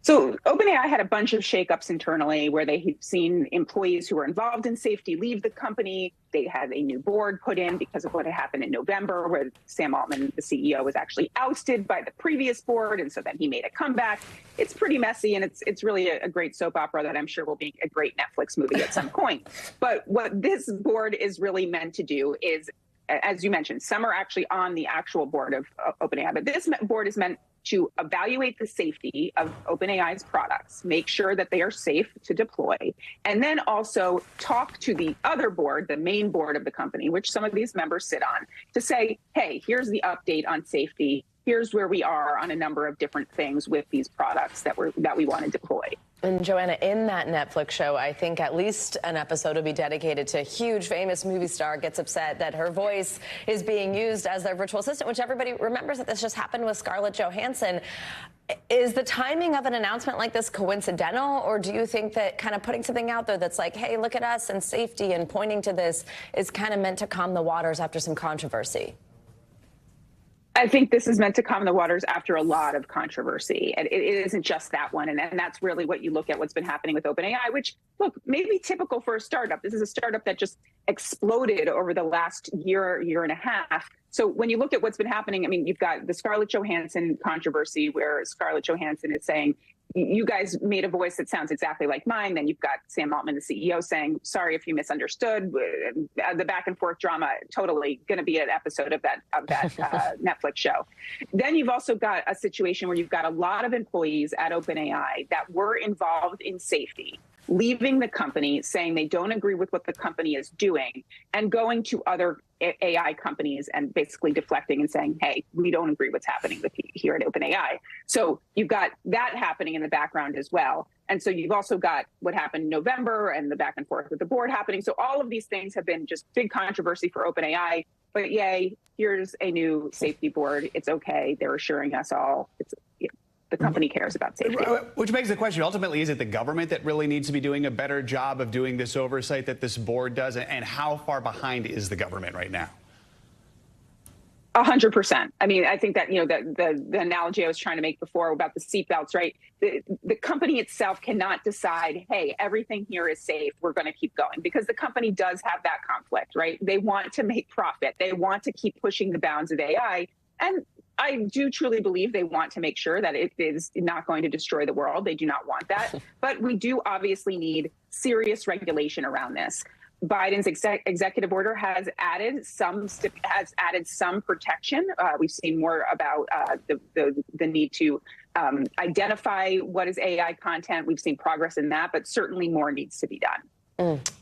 So OpenAI had a bunch of shakeups internally where they've seen employees who were involved in safety leave the company. They had a new board put in because of what had happened in November, where Sam Altman, the CEO, was actually ousted by the previous board. And so then he made a comeback. It's pretty messy, and it's really a great soap opera that I'm sure will be a great Netflix movie at some point. But what this board is really meant to do is, as you mentioned, some are actually on the actual board of OpenAI, but this board is meant to evaluate the safety of OpenAI's products, make sure that they are safe to deploy, and then also talk to the other board, the main board of the company, which some of these members sit on, to say, hey, here's the update on safety. Here's where we are on a number of different things with these products that we want to deploy. And Joanna, in that Netflix show, I think at least an episode will be dedicated to a huge famous movie star gets upset that her voice is being used as their virtual assistant, which everybody remembers that this just happened with Scarlett Johansson. Is the timing of an announcement like this coincidental, or do you think that kind of putting something out there that's like, hey, look at us and safety and pointing to this is kind of meant to calm the waters after some controversy? I think this is meant to calm the waters after a lot of controversy. And it isn't just that one. And that's really what you look at what's been happening with OpenAI, which, look, may be typical for a startup. This is a startup that just exploded over the last year and a half. So when you look at what's been happening, I mean, you've got the Scarlett Johansson controversy where Scarlett Johansson is saying, you guys made a voice that sounds exactly like mine. Then you've got Sam Altman, the CEO, saying, sorry if you misunderstood. The back and forth drama, totally going to be an episode of that Netflix show. Then you've also got a situation where you've got a lot of employees at OpenAI that were involved in safety, leaving the company, saying they don't agree with what the company is doing, and going to other AI companies and basically deflecting and saying, hey, we don't agree what's happening with here at OpenAI. So you've got that happening in the background as well. And so you've also got what happened in November and the back and forth with the board happening. So all of these things have been just big controversy for OpenAI. But yay, here's a new safety board. It's okay. They're assuring us all the company cares about safety. Which begs the question, ultimately, is it the government that really needs to be doing a better job of doing this oversight that this board does? And how far behind is the government right now? 100%. I mean, I think that, the analogy I was trying to make before about the seatbelts, right? The company itself cannot decide, hey, everything here is safe, we're going to keep going, because the company does have that conflict, right? They want to make profit. They want to keep pushing the bounds of AI. And I do truly believe they want to make sure that it is not going to destroy the world. They do not want that. But we do obviously need serious regulation around this. Biden's executive order has added some protection. We've seen more about the need to identify what is AI content. We've seen progress in that, but certainly more needs to be done.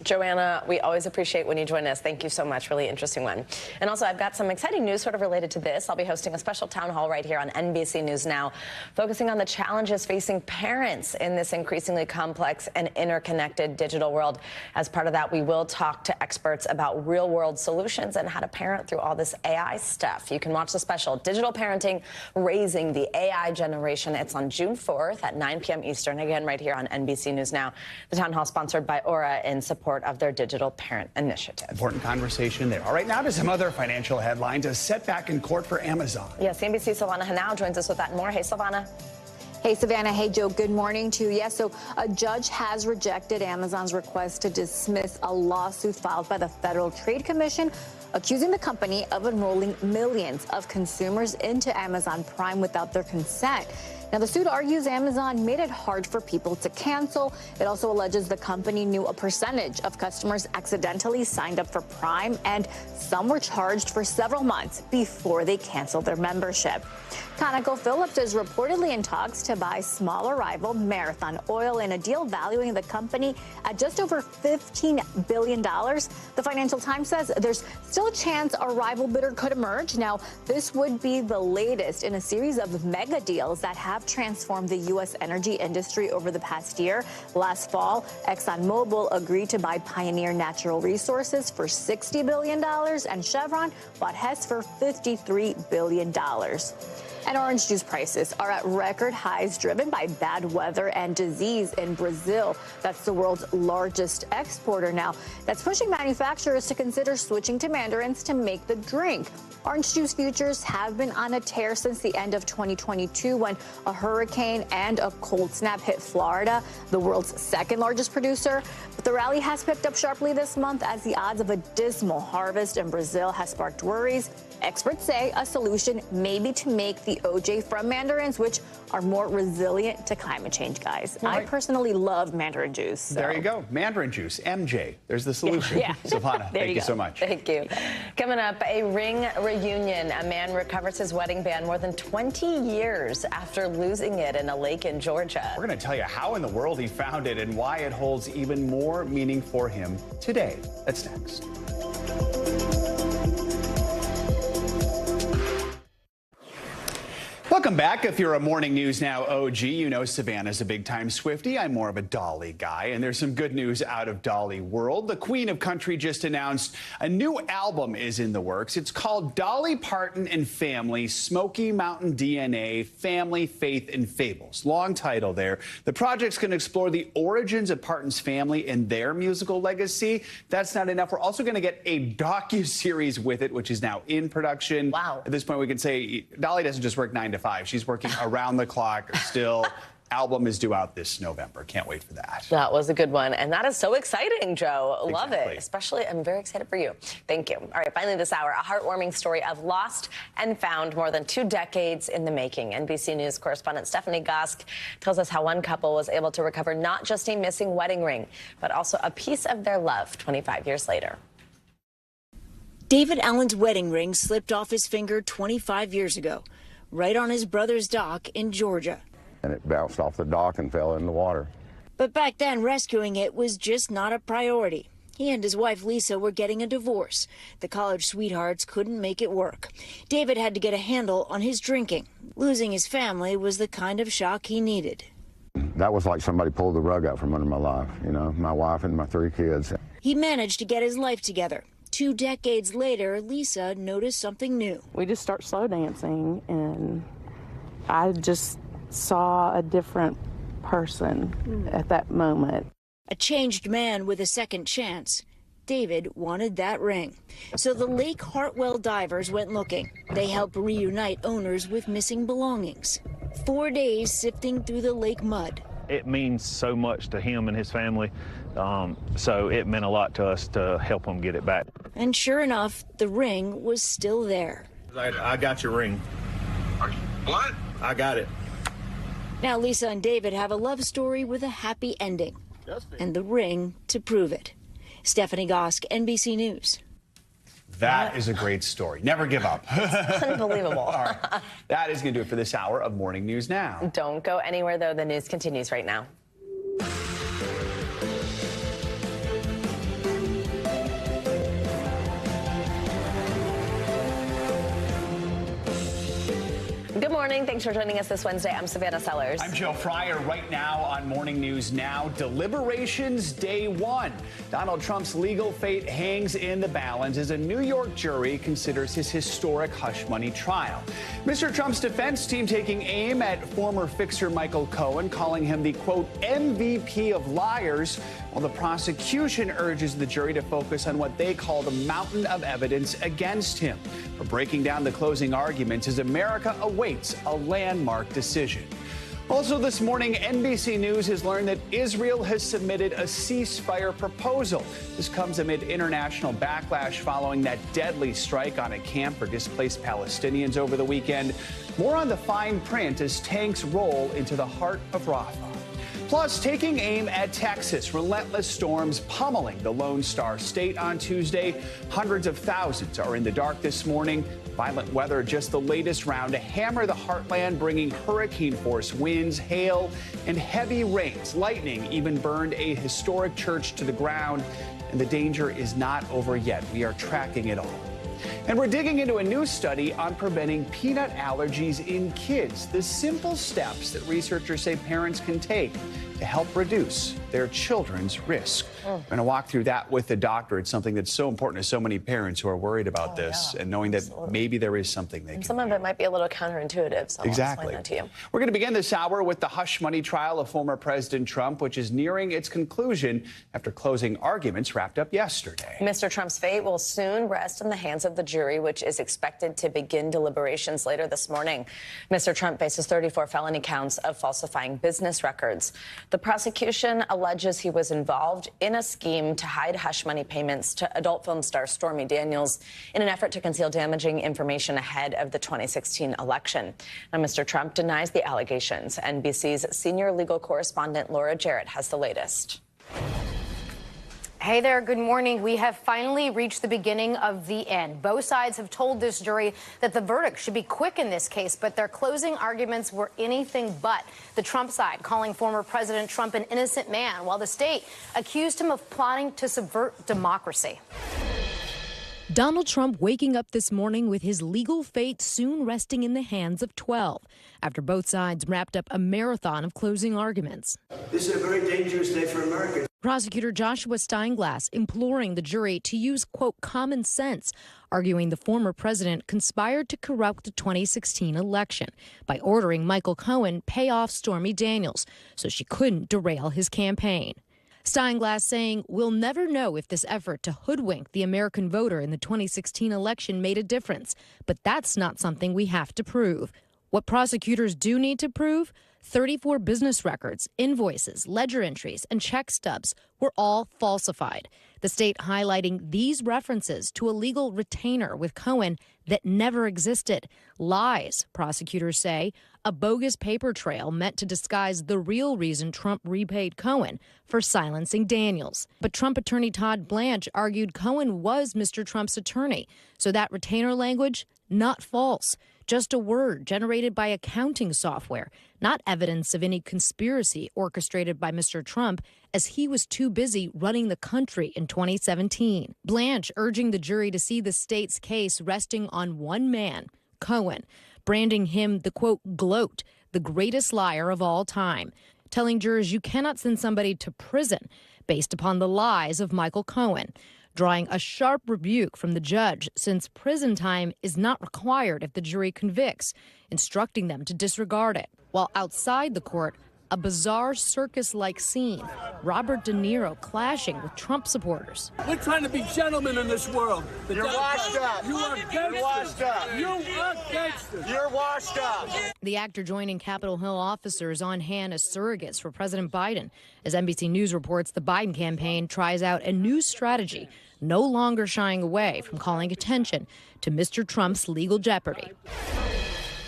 Joanna, we always appreciate when you join us. Thank you so much. Really interesting one. And also, I've got some exciting news sort of related to this. I'll be hosting a special town hall right here on NBC News Now, focusing on the challenges facing parents in this increasingly complex and interconnected digital world. As part of that, we will talk to experts about real-world solutions and how to parent through all this AI stuff. You can watch the special Digital Parenting, Raising the AI Generation. It's on June 4th at 9 p.m. Eastern, again, right here on NBC News Now. The town hall sponsored by Aura in support of their digital parent initiative. Important conversation there. All right, now to some other financial headlines. A setback in court for Amazon. Yes, NBC Silvana Hanau joins us with that and more. Hey, Silvana. Hey, Savannah. Hey, Joe. Good morning to you. Yes, so a judge has rejected Amazon's request to dismiss a lawsuit filed by the Federal Trade Commission accusing the company of enrolling millions of consumers into Amazon Prime without their consent. Now, the suit argues Amazon made it hard for people to cancel. It also alleges the company knew a percentage of customers accidentally signed up for Prime, and some were charged for several months before they canceled their membership. ConocoPhillips is reportedly in talks to buy smaller rival Marathon Oil in a deal valuing the company at just over $15 billion. The Financial Times says there's still a chance a rival bidder could emerge. Now, this would be the latest in a series of mega deals that have transformed the U.S. energy industry over the past year. Last fall, ExxonMobil agreed to buy Pioneer Natural Resources for $60 billion, and Chevron bought Hess for $53 billion. And orange juice prices are at record highs, driven by bad weather and disease in Brazil. That's the world's largest exporter now. That's pushing manufacturers to consider switching to mandarins to make the drink. Orange juice futures have been on a tear since the end of 2022 when a hurricane and a cold snap hit Florida, the world's second largest producer. But the rally has picked up sharply this month as the odds of a dismal harvest in Brazil has sparked worries. Experts say a solution may be to make the OJ from mandarins, which are more resilient to climate change, guys. Right. I personally love mandarin juice. So. There you go. Mandarin juice. MJ. There's the solution. Yeah. Savannah, thank you so much. Thank you. Coming up, a ring reunion. A man recovers his wedding band more than 20 years after losing it in a lake in Georgia. We're going to tell you how in the world he found it and why it holds even more meaning for him today. That's next. Welcome back. If you're a Morning News Now OG, you know Savannah's a big-time Swiftie. I'm more of a Dolly guy, and there's some good news out of Dolly world. The Queen of Country just announced a new album is in the works. It's called Dolly Parton and Family, Smoky Mountain DNA, Family, Faith, and Fables. Long title there. The project's going to explore the origins of Parton's family and their musical legacy. That's not enough. We're also going to get a docu-series with it, which is now in production. Wow. At this point, we can say Dolly doesn't just work 9 to 5. She's working around the clock still. Album is due out this November. Can't wait for that. That was a good one. And that is so exciting, Joe. Love Exactly. it. Especially, I'm very excited for you. Thank you. All right, finally this hour, a heartwarming story of lost and found more than 2 decades in the making. NBC News correspondent Stephanie Gosk tells us how one couple was able to recover not just a missing wedding ring, but also a piece of their love 25 years later. David Allen's wedding ring slipped off his finger 25 years ago, right on his brother's dock in Georgia. And it bounced off the dock and fell in the water. But back then, rescuing it was just not a priority. He and his wife, Lisa, were getting a divorce. The college sweethearts couldn't make it work. David had to get a handle on his drinking. Losing his family was the kind of shock he needed. That was like somebody pulled the rug out from under my life, you know, my wife and my 3 kids. He managed to get his life together. 2 decades later, Lisa noticed something new. We just start slow dancing, and I just saw a different person at that moment. A changed man with a second chance. David wanted that ring. So the Lake Hartwell divers went looking. They helped reunite owners with missing belongings. 4 days sifting through the lake mud. It means so much to him and his family, so it meant a lot to us to help him get it back. And sure enough, the ring was still there. I got your ring. What? I got it. Now Lisa and David have a love story with a happy ending. And the ring to prove it. Stephanie Gosk, NBC News. That is a great story. Never give up. Unbelievable. All right. That is going to do it for this hour of Morning News Now. Don't go anywhere, though. The news continues right now. Good morning. Thanks for joining us this Wednesday. I'm Savannah Sellers. I'm Joe Fryer. Right now on Morning News Now, deliberations day one. Donald Trump's legal fate hangs in the balance as a New York jury considers his historic hush money trial. Mr. Trump's defense team taking aim at former fixer Michael Cohen, calling him the, quote, MVP of liars, while the prosecution urges the jury to focus on what they call the mountain of evidence against him. We're breaking down the closing arguments as America awaits a landmark decision. Also this morning, NBC News has learned that Israel has submitted a ceasefire proposal. This comes amid international backlash following that deadly strike on a camp for displaced Palestinians over the weekend. More on the fine print as tanks roll into the heart of Rafah. Plus, taking aim at Texas, relentless storms pummeling the Lone Star State on Tuesday. Hundreds of thousands are in the dark this morning. Violent weather, just the latest round to hammer the heartland, bringing hurricane-force winds, hail, and heavy rains. Lightning even burned a historic church to the ground, and the danger is not over yet. We are tracking it all. And we're digging into a new study on preventing peanut allergies in kids. The simple steps that researchers say parents can take to help reduce their children's risk. We're going to walk through that with the doctor. It's something that's so important to so many parents who are worried about this and knowing that maybe there is something they can do. Some of it might be a little counterintuitive, so I'll explain that to you. We're going to begin this hour with the hush money trial of former President Trump, which is nearing its conclusion after closing arguments wrapped up yesterday. Mr. Trump's fate will soon rest in the hands of the jury, which is expected to begin deliberations later this morning. Mr. Trump faces 34 felony counts of falsifying business records. The prosecution alleges he was involved in a scheme to hide hush money payments to adult film star Stormy Daniels in an effort to conceal damaging information ahead of the 2016 election. Now, Mr. Trump denies the allegations. NBC's senior legal correspondent Laura Jarrett has the latest. Hey there, good morning. We have finally reached the beginning of the end. Both sides have told this jury that the verdict should be quick in this case, but their closing arguments were anything but. The Trump side calling former President Trump an innocent man, while the state accused him of plotting to subvert democracy. Donald Trump waking up this morning with his legal fate soon resting in the hands of 12, after both sides wrapped up a marathon of closing arguments. This is a very dangerous day for America. Prosecutor Joshua Steinglass imploring the jury to use, quote, common sense, arguing the former president conspired to corrupt the 2016 election by ordering Michael Cohen pay off Stormy Daniels so she couldn't derail his campaign. Steinglass saying we'll never know if this effort to hoodwink the American voter in the 2016 election made a difference, but that's not something we have to prove. What prosecutors do need to prove? 34 business records, invoices, ledger entries, and check stubs were all falsified. The state highlighting these references to a legal retainer with Cohen that never existed. Lies, prosecutors say, a bogus paper trail meant to disguise the real reason Trump repaid Cohen for silencing Daniels. But Trump attorney Todd Blanche argued Cohen was Mr. Trump's attorney, so that retainer language, not false. Just a word generated by accounting software, not evidence of any conspiracy orchestrated by Mr. Trump, as he was too busy running the country in 2017. Blanche urging the jury to see the state's case resting on one man, Cohen, branding him the, quote, gloat, the greatest liar of all time, telling jurors you cannot send somebody to prison based upon the lies of Michael Cohen, drawing a sharp rebuke from the judge since prison time is not required if the jury convicts, instructing them to disregard it. While outside the court, a bizarre circus-like scene, Robert De Niro clashing with Trump supporters. We're trying to be gentlemen in this world. You're washed up. You are gangsters. You're washed up. You are gangsters. You're washed up. The actor joining Capitol Hill officers on hand as surrogates for President Biden. As NBC News reports, the Biden campaign tries out a new strategy, no longer shying away from calling attention to Mr. Trump's legal jeopardy.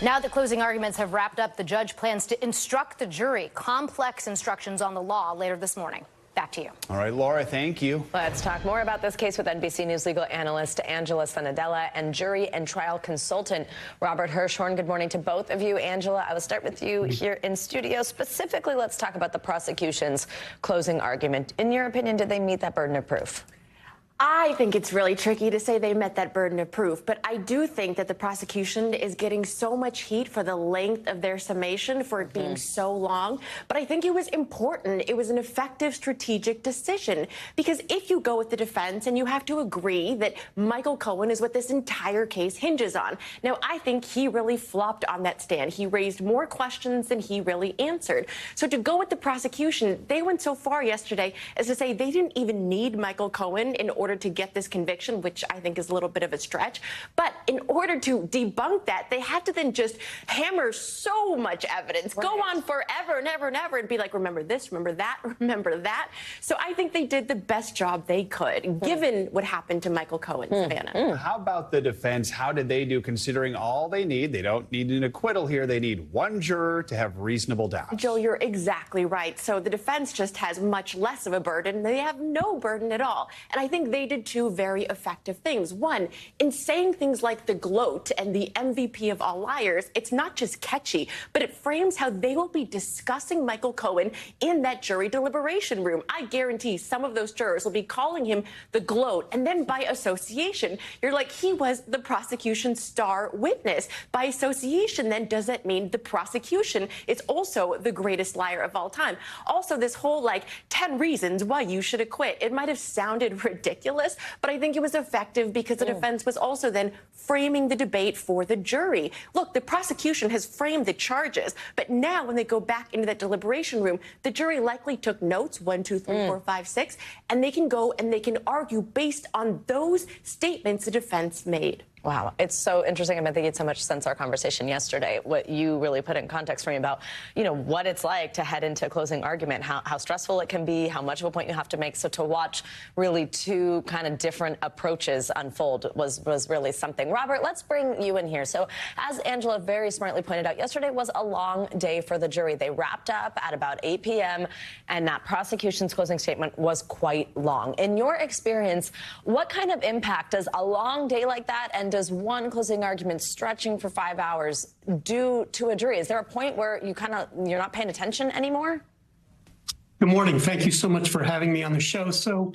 Now that closing arguments have wrapped up, the judge plans to instruct the jury complex instructions on the law later this morning. Back to you. All right, Laura, thank you. Let's talk more about this case with NBC News legal analyst Angela Sanadella and jury and trial consultant Robert Hirschhorn. Good morning to both of you. Angela, I will start with you here in studio. Specifically, let's talk about the prosecution's closing argument. In your opinion, did they meet that burden of proof? I think it's really tricky to say they met that burden of proof, but I do think that the prosecution is getting so much heat for the length of their summation, for it being so long. But I think it was important. It was an effective strategic decision, because if you go with the defense, and you have to agree that Michael Cohen is what this entire case hinges on. Now, I think he really flopped on that stand. He raised more questions than he really answered. So to go with the prosecution, they went so far yesterday as to say they didn't even need Michael Cohen in order to get this conviction, which I think is a little bit of a stretch. But in order to debunk that, they had to then just hammer so much evidence, go on forever and ever and ever, and be like, remember this, remember that, remember that. So I think they did the best job they could, given what happened to Michael Cohen, Savannah. How about the defense? How did they do, considering all they need? They don't need an acquittal here. They need one juror to have reasonable doubt. Joe, you're exactly right. So the defense just has much less of a burden. They have no burden at all. And I think they did two very effective things. One, in saying things like the gloat and the MVP of all liars, it's not just catchy, but it frames how they will be discussing Michael Cohen in that jury deliberation room. I guarantee some of those jurors will be calling him the gloat. And then by association, you're like, he was the prosecution's star witness. By association, then, does that mean the prosecution is also the greatest liar of all time? Also, this whole, like, 10 reasons why you should acquit. It might have sounded ridiculous, but I think it was effective because the defense was also then framing the debate for the jury. Look, the prosecution has framed the charges, but now when they go back into that deliberation room, the jury likely took notes, 1, 2, 3, 4, 5, 6, and they can go and they can argue based on those statements the defense made. Wow, it's so interesting. I've been thinking so much since our conversation yesterday. What you really put in context for me about, what it's like to head into a closing argument, how stressful it can be, how much of a point you have to make. So to watch really two kind of different approaches unfold was really something. Robert, let's bring you in here. So as Angela very smartly pointed out, yesterday was a long day for the jury. They wrapped up at about 8 p.m. and that prosecution's closing statement was quite long. In your experience, what kind of impact does a long day like that and does one closing argument stretching for 5 hours do to a jury? Is there a point where you're not paying attention anymore? Good morning. Thank you so much for having me on the show. So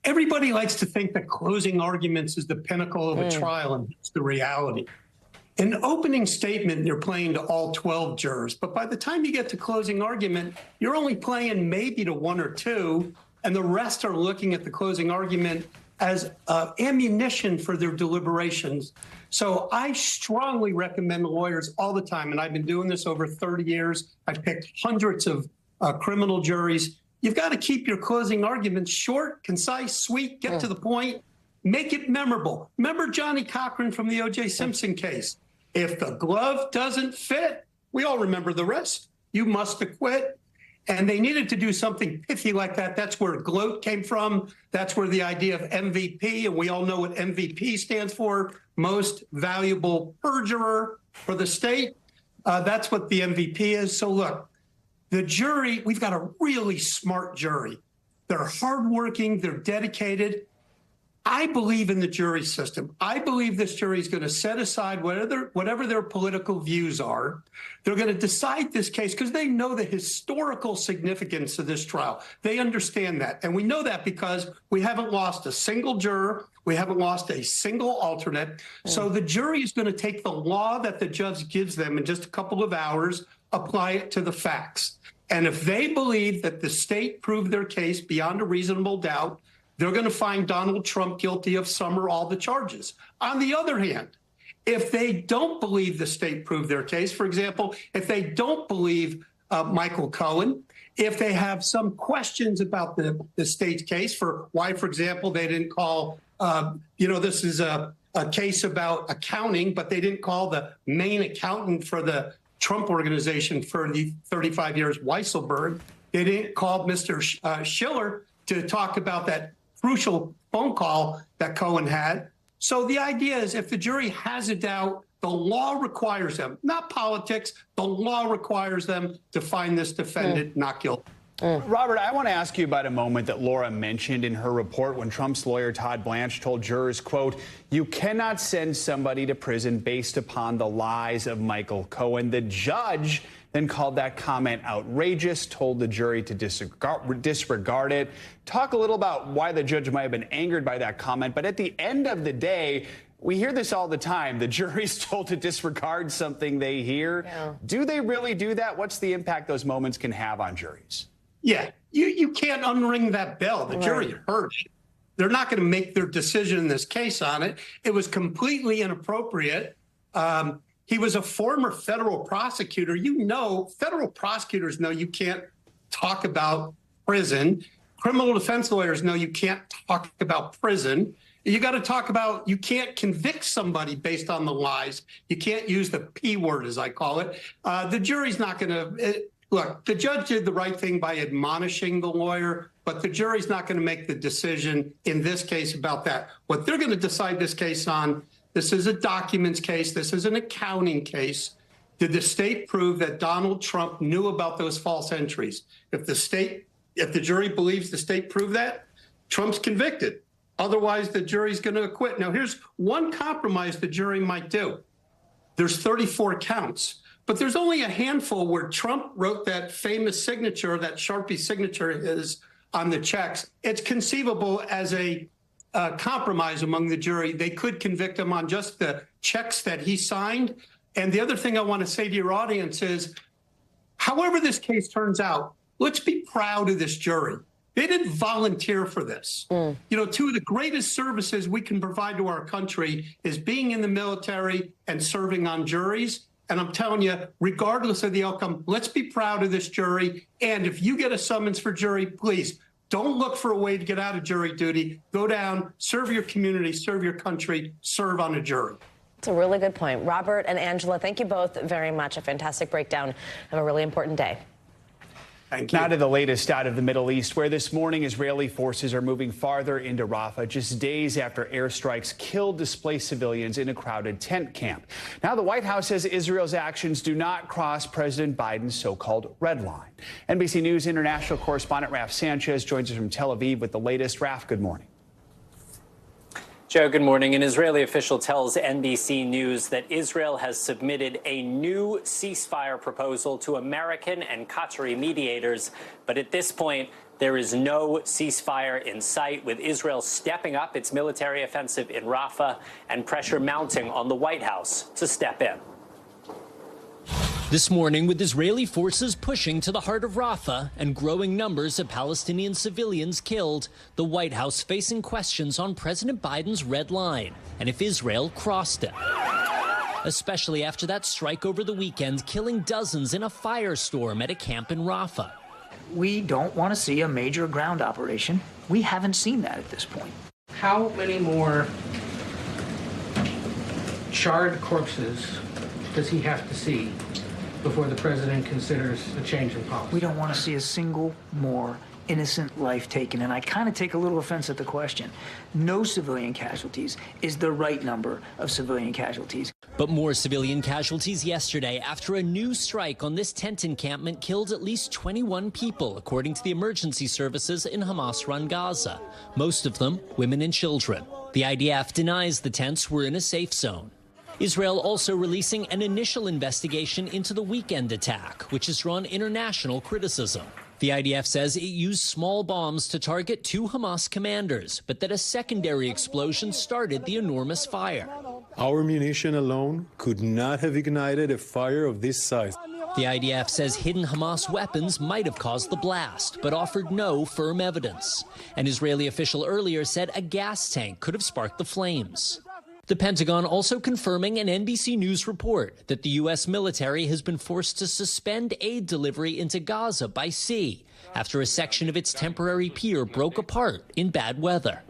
everybody likes to think that closing arguments is the pinnacle of a trial, and it's the reality. In opening statement, you're playing to all 12 jurors, but by the time you get to closing argument, you're only playing maybe to 1 or 2, and the rest are looking at the closing argument as ammunition for their deliberations. So I strongly recommend lawyers all the time, and I've been doing this over 30 years. I've picked hundreds of criminal juries. You've got to keep your closing arguments short, concise, sweet, get to the point, make it memorable. Remember Johnny Cochran from the O.J. Simpson case? If the glove doesn't fit, we all remember the rest. You must acquit. And they needed to do something pithy like that. That's where gloat came from. That's where the idea of MVP, and we all know what MVP stands for, most valuable perjurer for the state. That's what the MVP is. So look, the jury, we've got a really smart jury. They're hardworking, they're dedicated. I believe in the jury system. I believe this jury is going to set aside whatever their political views are. They're going to decide this case because they know the historical significance of this trial. They understand that. And we know that because we haven't lost a single juror. We haven't lost a single alternate. So the jury is going to take the law that the judge gives them in just a couple of hours, apply it to the facts. And if they believe that the state proved their case beyond a reasonable doubt, they're going to find Donald Trump guilty of some or all the charges. On the other hand, if they don't believe the state proved their case, for example, if they don't believe Michael Cohen, if they have some questions about the state's case for why, for example, they didn't call, this is a case about accounting, but they didn't call the main accountant for the Trump organization for the 35 years, Weisselberg. They didn't call Mr. Schiller to talk about that crucial phone call that Cohen had. So the idea is if the jury has a doubt, the law requires them, not politics, the law requires them to find this defendant not guilty. Robert, I want to ask you about a moment that Laura mentioned in her report when Trump's lawyer Todd Blanche told jurors, quote, "You cannot send somebody to prison based upon the lies of Michael Cohen." The judge then called that comment outrageous, told the jury to disregard it. Talk a little about why the judge might have been angered by that comment. But at the end of the day, we hear this all the time. The jury's told to disregard something they hear. Yeah. Do they really do that? What's the impact those moments can have on juries? Yeah, you can't unring that bell. The jury heard it. They're not going to make their decision in this case on it. It was completely inappropriate. He was a former federal prosecutor. You know, federal prosecutors know you can't talk about prison. Criminal defense lawyers know you can't talk about prison. You got to talk about, you can't convict somebody based on the lies. You can't use the P word, as I call it. The jury's not going to... Look, the judge did the right thing by admonishing the lawyer, but the jury's not going to make the decision in this case about that. What they're going to decide this case on, this is a documents case, this is an accounting case. Did the state prove that Donald Trump knew about those false entries? If the jury believes the state proved that, Trump's convicted. Otherwise, the jury's going to acquit. Now, here's one compromise the jury might do. There's 34 counts. But there's only a handful where Trump wrote that famous signature, that Sharpie signature is on the checks. It's conceivable as a compromise among the jury. They could convict him on just the checks that he signed. And the other thing I want to say to your audience is, however this case turns out, let's be proud of this jury. They didn't volunteer for this. You know, two of the greatest services we can provide to our country is being in the military and serving on juries. And I'm telling you, regardless of the outcome, let's be proud of this jury. And if you get a summons for jury, please don't look for a way to get out of jury duty. Go down, serve your community, serve your country, serve on a jury. It's a really good point. Robert and Angela, thank you both very much. A fantastic breakdown of a really important day. Thank you. Now to the latest out of the Middle East, where this morning Israeli forces are moving farther into Rafah, just days after airstrikes killed displaced civilians in a crowded tent camp. Now the White House says Israel's actions do not cross President Biden's so-called red line. NBC News international correspondent Raf Sanchez joins us from Tel Aviv with the latest. Raf, good morning. Joe, good morning. An Israeli official tells NBC News that Israel has submitted a new ceasefire proposal to American and Qatari mediators. But at this point, there is no ceasefire in sight, with Israel stepping up its military offensive in Rafah and pressure mounting on the White House to step in. This morning, with Israeli forces pushing to the heart of Rafah and growing numbers of Palestinian civilians killed, the White House facing questions on President Biden's red line and if Israel crossed it. Especially after that strike over the weekend, killing dozens in a firestorm at a camp in Rafah. We don't want to see a major ground operation. We haven't seen that at this point. How many more charred corpses does he have to see before the president considers a change in policy? We don't want to see a single more innocent life taken. And I kind of take a little offense at the question. No civilian casualties is the right number of civilian casualties. But more civilian casualties yesterday after a new strike on this tent encampment killed at least 21 people, according to the emergency services in Hamas-run Gaza. Most of them women and children. The IDF denies the tents were in a safe zone. Israel also releasing an initial investigation into the weekend attack, which has drawn international criticism. The IDF says it used small bombs to target 2 Hamas commanders, but that a secondary explosion started the enormous fire. Our munition alone could not have ignited a fire of this size. The IDF says hidden Hamas weapons might have caused the blast, but offered no firm evidence. An Israeli official earlier said a gas tank could have sparked the flames. The Pentagon also confirming an NBC News report that the U.S. military has been forced to suspend aid delivery into Gaza by sea after a section of its temporary pier broke apart in bad weather.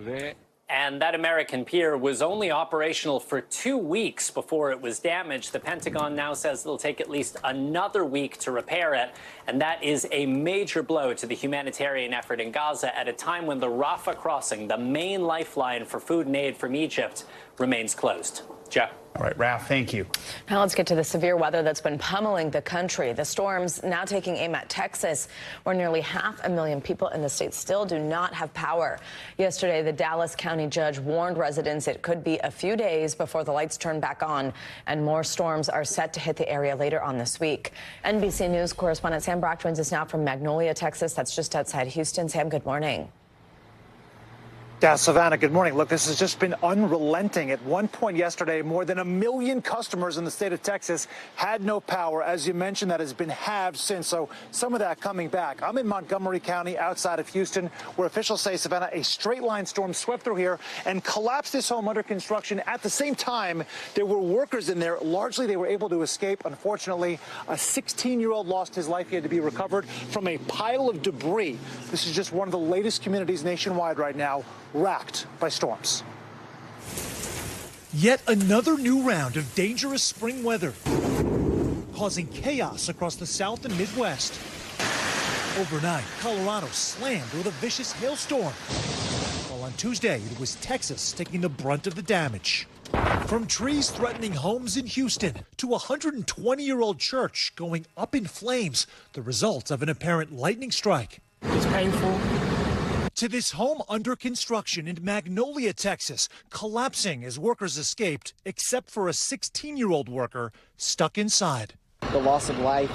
And that American pier was only operational for 2 weeks before it was damaged. The Pentagon now says it'll take at least another week to repair it. And that is a major blow to the humanitarian effort in Gaza at a time when the Rafah crossing, the main lifeline for food and aid from Egypt, remains closed. Joe. All right, Ralph, thank you. Now let's get to the severe weather that's been pummeling the country. The storms now taking aim at Texas, where nearly 500,000 people in the state still do not have power. Yesterday, the Dallas County judge warned residents it could be a few days before the lights turn back on, and more storms are set to hit the area later on this week. NBC News correspondent Sam Brock joins us now from Magnolia, Texas. That's just outside Houston. Sam, good morning. Yeah, Savannah, good morning. Look, this has just been unrelenting. At one point yesterday, more than 1 million customers in the state of Texas had no power. As you mentioned, that has been halved since, so some of that coming back. I'm in Montgomery County outside of Houston, where officials say, Savannah, a straight line storm swept through here and collapsed this home under construction. At the same time, there were workers in there. Largely, they were able to escape. Unfortunately, a 16-year-old lost his life. He had to be recovered from a pile of debris. This is just one of the latest communities nationwide right now racked by storms. Yet another new round of dangerous spring weather, causing chaos across the South and Midwest. Overnight, Colorado slammed with a vicious hailstorm, while on Tuesday it was Texas taking the brunt of the damage. From trees threatening homes in Houston to a 120-year-old church going up in flames, the result of an apparent lightning strike. It's painful. To this home under construction in Magnolia, Texas, collapsing as workers escaped, except for a 16-year-old worker stuck inside. The loss of life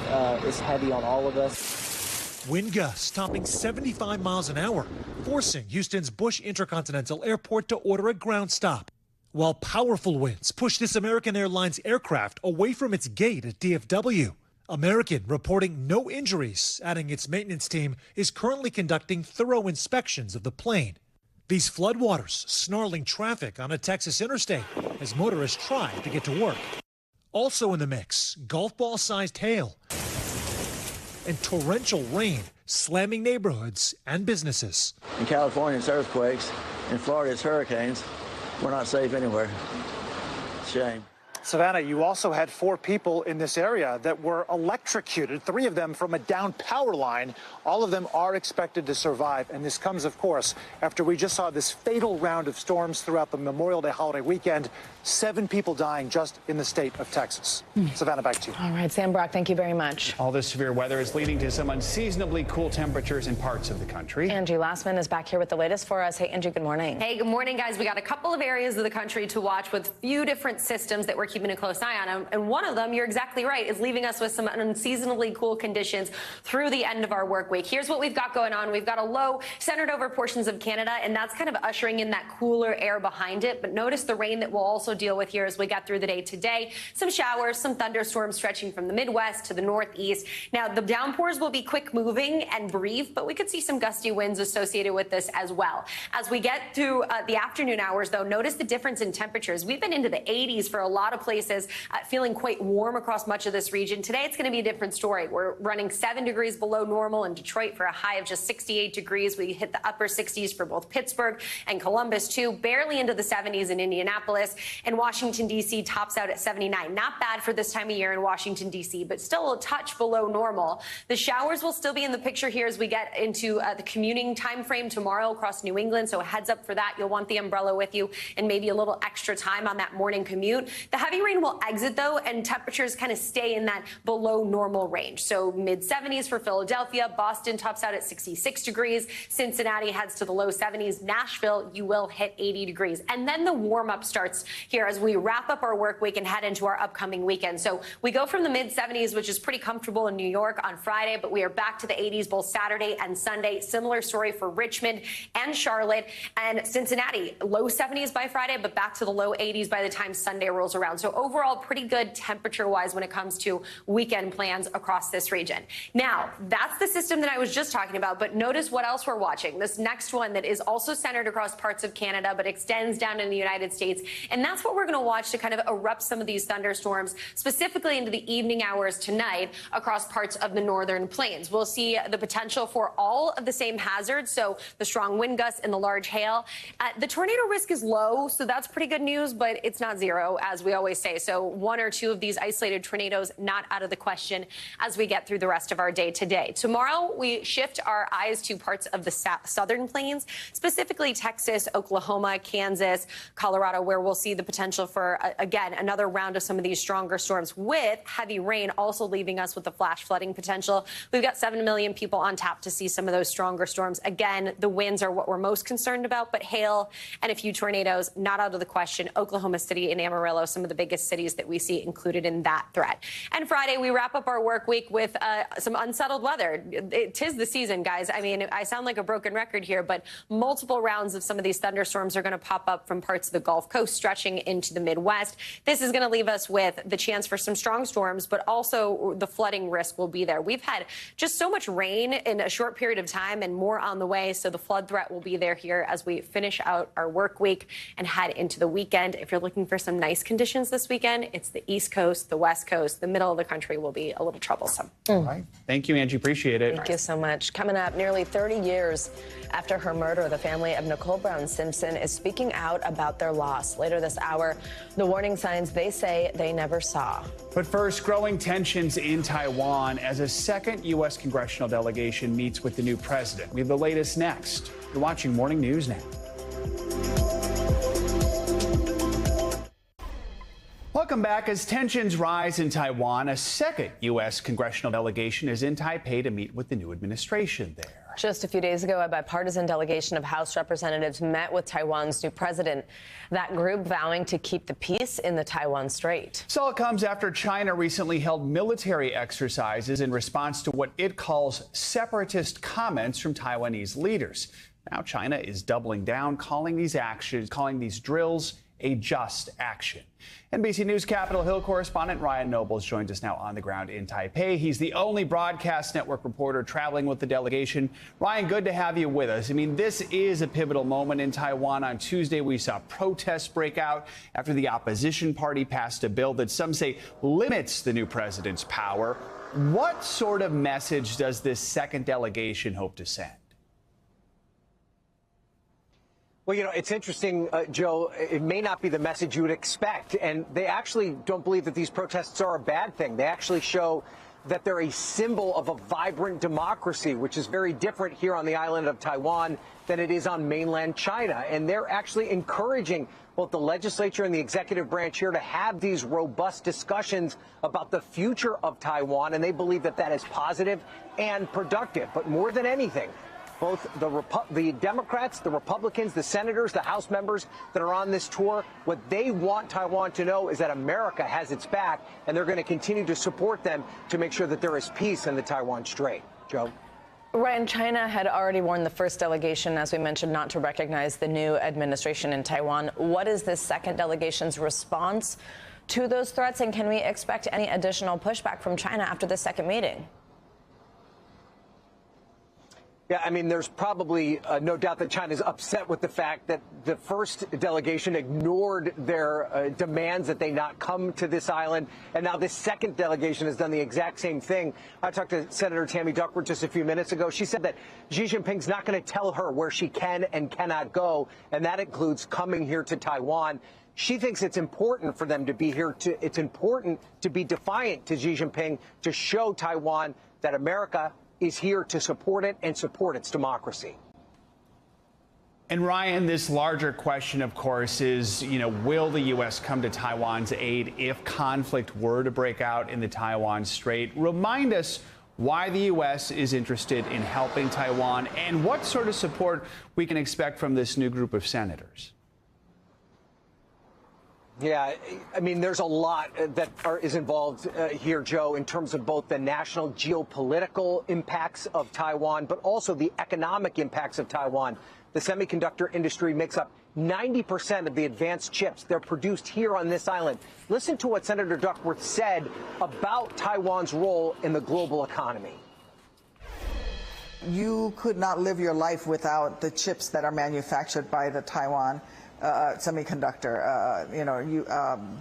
is heavy on all of us. Wind gusts topping 75 miles an hour, forcing Houston's Bush Intercontinental Airport to order a ground stop. While powerful winds pushed this American Airlines aircraft away from its gate at DFW. American reporting no injuries, adding its maintenance team is currently conducting thorough inspections of the plane. These floodwaters snarling traffic on a Texas interstate as motorists try to get to work. Also in the mix, golf ball-sized hail and torrential rain slamming neighborhoods and businesses. In California, it's earthquakes. In Florida, it's hurricanes. We're not safe anywhere. Shame. Savannah, you also had 4 people in this area that were electrocuted, 3 of them from a downed power line. All of them are expected to survive. And this comes, of course, after we just saw this fatal round of storms throughout the Memorial Day holiday weekend. 7 people dying just in the state of Texas. Savannah, back to you. All right, Sam Brock, thank you very much. All this severe weather is leading to some unseasonably cool temperatures in parts of the country. Angie Lastman is back here with the latest for us. Hey, Angie, good morning. Hey, good morning, guys. We got a couple of areas of the country to watch with few different systems that we're keeping a close eye on. And one of them, you're exactly right, is leaving us with some unseasonably cool conditions through the end of our work week. Here's what we've got going on. We've got a low centered over portions of Canada, and that's kind of ushering in that cooler air behind it. But notice the rain that we'll also deal with here as we get through the day today. Some showers, some thunderstorms stretching from the Midwest to the Northeast. Now, the downpours will be quick moving and brief, but we could see some gusty winds associated with this as well. As we get through the afternoon hours, though, notice the difference in temperatures. We've been into the 80s for a lot of places, feeling quite warm across much of this region. Today, it's going to be a different story. We're running 7 degrees below normal in Detroit for a high of just 68 degrees. We hit the upper 60s for both Pittsburgh and Columbus, too. Barely into the 70s in Indianapolis. And Washington, D.C. tops out at 79. Not bad for this time of year in Washington, D.C., but still a touch below normal. The showers will still be in the picture here as we get into the commuting time frame tomorrow across New England. So a heads up for that. You'll want the umbrella with you and maybe a little extra time on that morning commute. The heavy rain will exit, though, and temperatures kind of stay in that below normal range. So mid 70s for Philadelphia. Boston tops out at 66 degrees. Cincinnati heads to the low 70s. Nashville, you will hit 80 degrees. And then the warm up starts here as we wrap up our work week and head into our upcoming weekend. So we go from the mid 70s, which is pretty comfortable in New York on Friday, but we are back to the 80s both Saturday and Sunday. Similar story for Richmond and Charlotte and Cincinnati. Low 70s by Friday, but back to the low 80s by the time Sunday rolls around. So overall, pretty good temperature-wise when it comes to weekend plans across this region. Now, that's the system that I was just talking about, but notice what else we're watching. This next one that is also centered across parts of Canada, but extends down in the United States. And that's what we're going to watch to kind of erupt some of these thunderstorms, specifically into the evening hours tonight across parts of the northern plains. We'll see the potential for all of the same hazards, so the strong wind gusts and the large hail. The tornado risk is low, so that's pretty good news, but it's not zero, as we always always say. So one or two of these isolated tornadoes not out of the question as we get through the rest of our day today. Tomorrow, we shift our eyes to parts of the southern plains, specifically Texas, Oklahoma, Kansas, Colorado, where we'll see the potential for, again, another round of some of these stronger storms with heavy rain also leaving us with the flash flooding potential. We've got 7 million people on tap to see some of those stronger storms. Again, the winds are what we're most concerned about, but hail and a few tornadoes not out of the question. Oklahoma City and Amarillo, some of the biggest cities that we see included in that threat. And Friday, we wrap up our work week with some unsettled weather. Tis the season, guys. I mean, I sound like a broken record here, but multiple rounds of some of these thunderstorms are going to pop up from parts of the Gulf Coast, stretching into the Midwest. This is going to leave us with the chance for some strong storms, but also the flooding risk will be there. We've had just so much rain in a short period of time and more on the way, so the flood threat will be there here as we finish out our work week and head into the weekend. If you're looking for some nice conditions this weekend, it's the East Coast, the West Coast, the middle of the country will be a little troublesome. All right. Thank you, Angie. Appreciate it. Thank you so much. Coming up, nearly 30 years after her murder, the family of Nicole Brown Simpson is speaking out about their loss. Later this hour, the warning signs they say they never saw. But first, growing tensions in Taiwan as a second U.S. congressional delegation meets with the new president. We have the latest next. You're watching Morning News Now. Welcome back. As tensions rise in Taiwan, a second U.S. congressional delegation is in Taipei to meet with the new administration there. Just a few days ago, a bipartisan delegation of House representatives met with Taiwan's new president. That group vowing to keep the peace in the Taiwan Strait. So it comes after China recently held military exercises in response to what it calls separatist comments from Taiwanese leaders. Now China is doubling down, calling these drills a just action. NBC News Capitol Hill correspondent Ryan Nobles joins us now on the ground in Taipei. He's the only broadcast network reporter traveling with the delegation. Ryan, good to have you with us. I mean, this is a pivotal moment in Taiwan. On Tuesday, we saw protests break out after the opposition party passed a bill that some say limits the new president's power. What sort of message does this second delegation hope to send? Well, you know, it's interesting, Joe. It may not be the message you would expect. And they actually don't believe that these protests are a bad thing. They actually show that they're a symbol of a vibrant democracy, which is very different here on the island of Taiwan than it is on mainland China. And they're actually encouraging both the legislature and the executive branch here to have these robust discussions about the future of Taiwan. And they believe that that is positive and productive. But more than anything, both the Democrats, the Republicans, the senators, the House members that are on this tour, what they want Taiwan to know is that America has its back, and they're going to continue to support them to make sure that there is peace in the Taiwan Strait. Joe? Ryan, China had already warned the first delegation, as we mentioned, not to recognize the new administration in Taiwan. What is this second delegation's response to those threats, and can we expect any additional pushback from China after the second meeting? Yeah, I mean, there's probably no doubt that China's upset with the fact that the first delegation ignored their demands that they not come to this island. And now this second delegation has done the exact same thing. I talked to Senator Tammy Duckworth just a few minutes ago. She said that Xi Jinping's not going to tell her where she can and cannot go, and that includes coming here to Taiwan. She thinks it's important for them to be here. It's important to be defiant to Xi Jinping, to show Taiwan that America is here to support it and support its democracy. And Ryan, this larger question, of course, is, will the U.S. come to Taiwan's aid if conflict were to break out in the Taiwan Strait? Remind us why the U.S. is interested in helping Taiwan and what sort of support we can expect from this new group of senators. Yeah, I mean, there's a lot that is involved here, Joe, in terms of both the national geopolitical impacts of Taiwan, but also the economic impacts of Taiwan. The semiconductor industry makes up 90% of the advanced chips. They're produced here on this island. Listen to what Senator Duckworth said about Taiwan's role in the global economy. You could not live your life without the chips that are manufactured by the Taiwan semiconductor.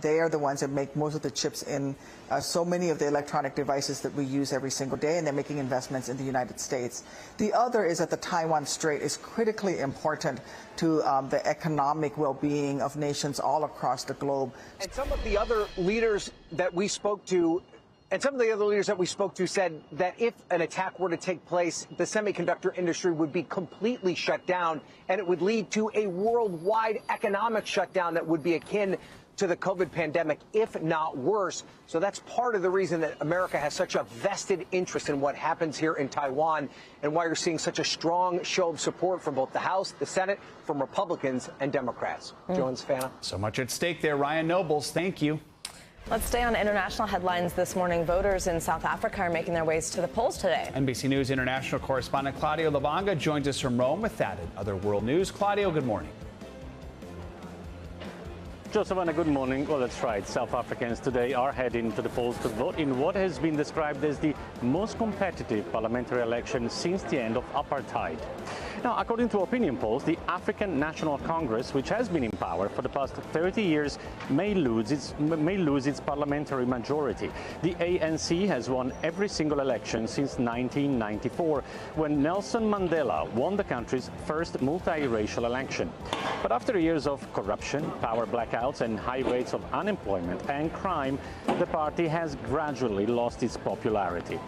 They are the ones that make most of the chips in so many of the electronic devices that we use every single day, and they're making investments in the United States. The other is that the Taiwan Strait is critically important to the economic well-being of nations all across the globe. And some of the other leaders that we spoke to said that if an attack were to take place, the semiconductor industry would be completely shut down, and it would lead to a worldwide economic shutdown that would be akin to the COVID pandemic, if not worse. So that's part of the reason that America has such a vested interest in what happens here in Taiwan, and why you're seeing such a strong show of support from both the House, the Senate, from Republicans and Democrats. Jones, Fana. So much at stake there. Ryan Nobles, thank you. Let's stay on international headlines this morning. Voters in South Africa are making their ways to the polls today. NBC News international correspondent Claudio Lavanga joins us from Rome with that and other world news. Claudio, good morning. Joseph, good morning. Well, that's right. South Africans today are heading to the polls to vote in what has been described as the most competitive parliamentary election since the end of apartheid. Now, according to opinion polls, the African National Congress, which has been in power for the past 30 years, may lose its parliamentary majority. The ANC has won every single election since 1994, when Nelson Mandela won the country's first multiracial election. But after years of corruption, power blackouts, and high rates of unemployment and crime, the party has gradually lost its popularity.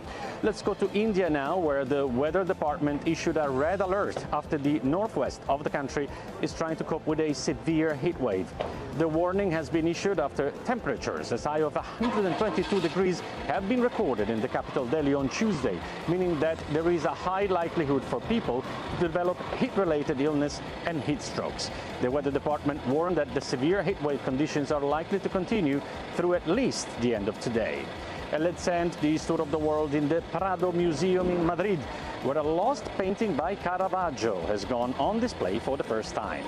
Let's go to India now, where the weather department issued a red alert after the northwest of the country is trying to cope with a severe heat wave. The warning has been issued after temperatures as high of 122 degrees have been recorded in the capital Delhi on Tuesday, meaning that there is a high likelihood for people to develop heat-related illness and heat strokes. The weather department warned that the severe heat wave conditions are likely to continue through at least the end of today. And let's end this tour of the world in the Prado Museum in Madrid, where a lost painting by Caravaggio has gone on display for the first time.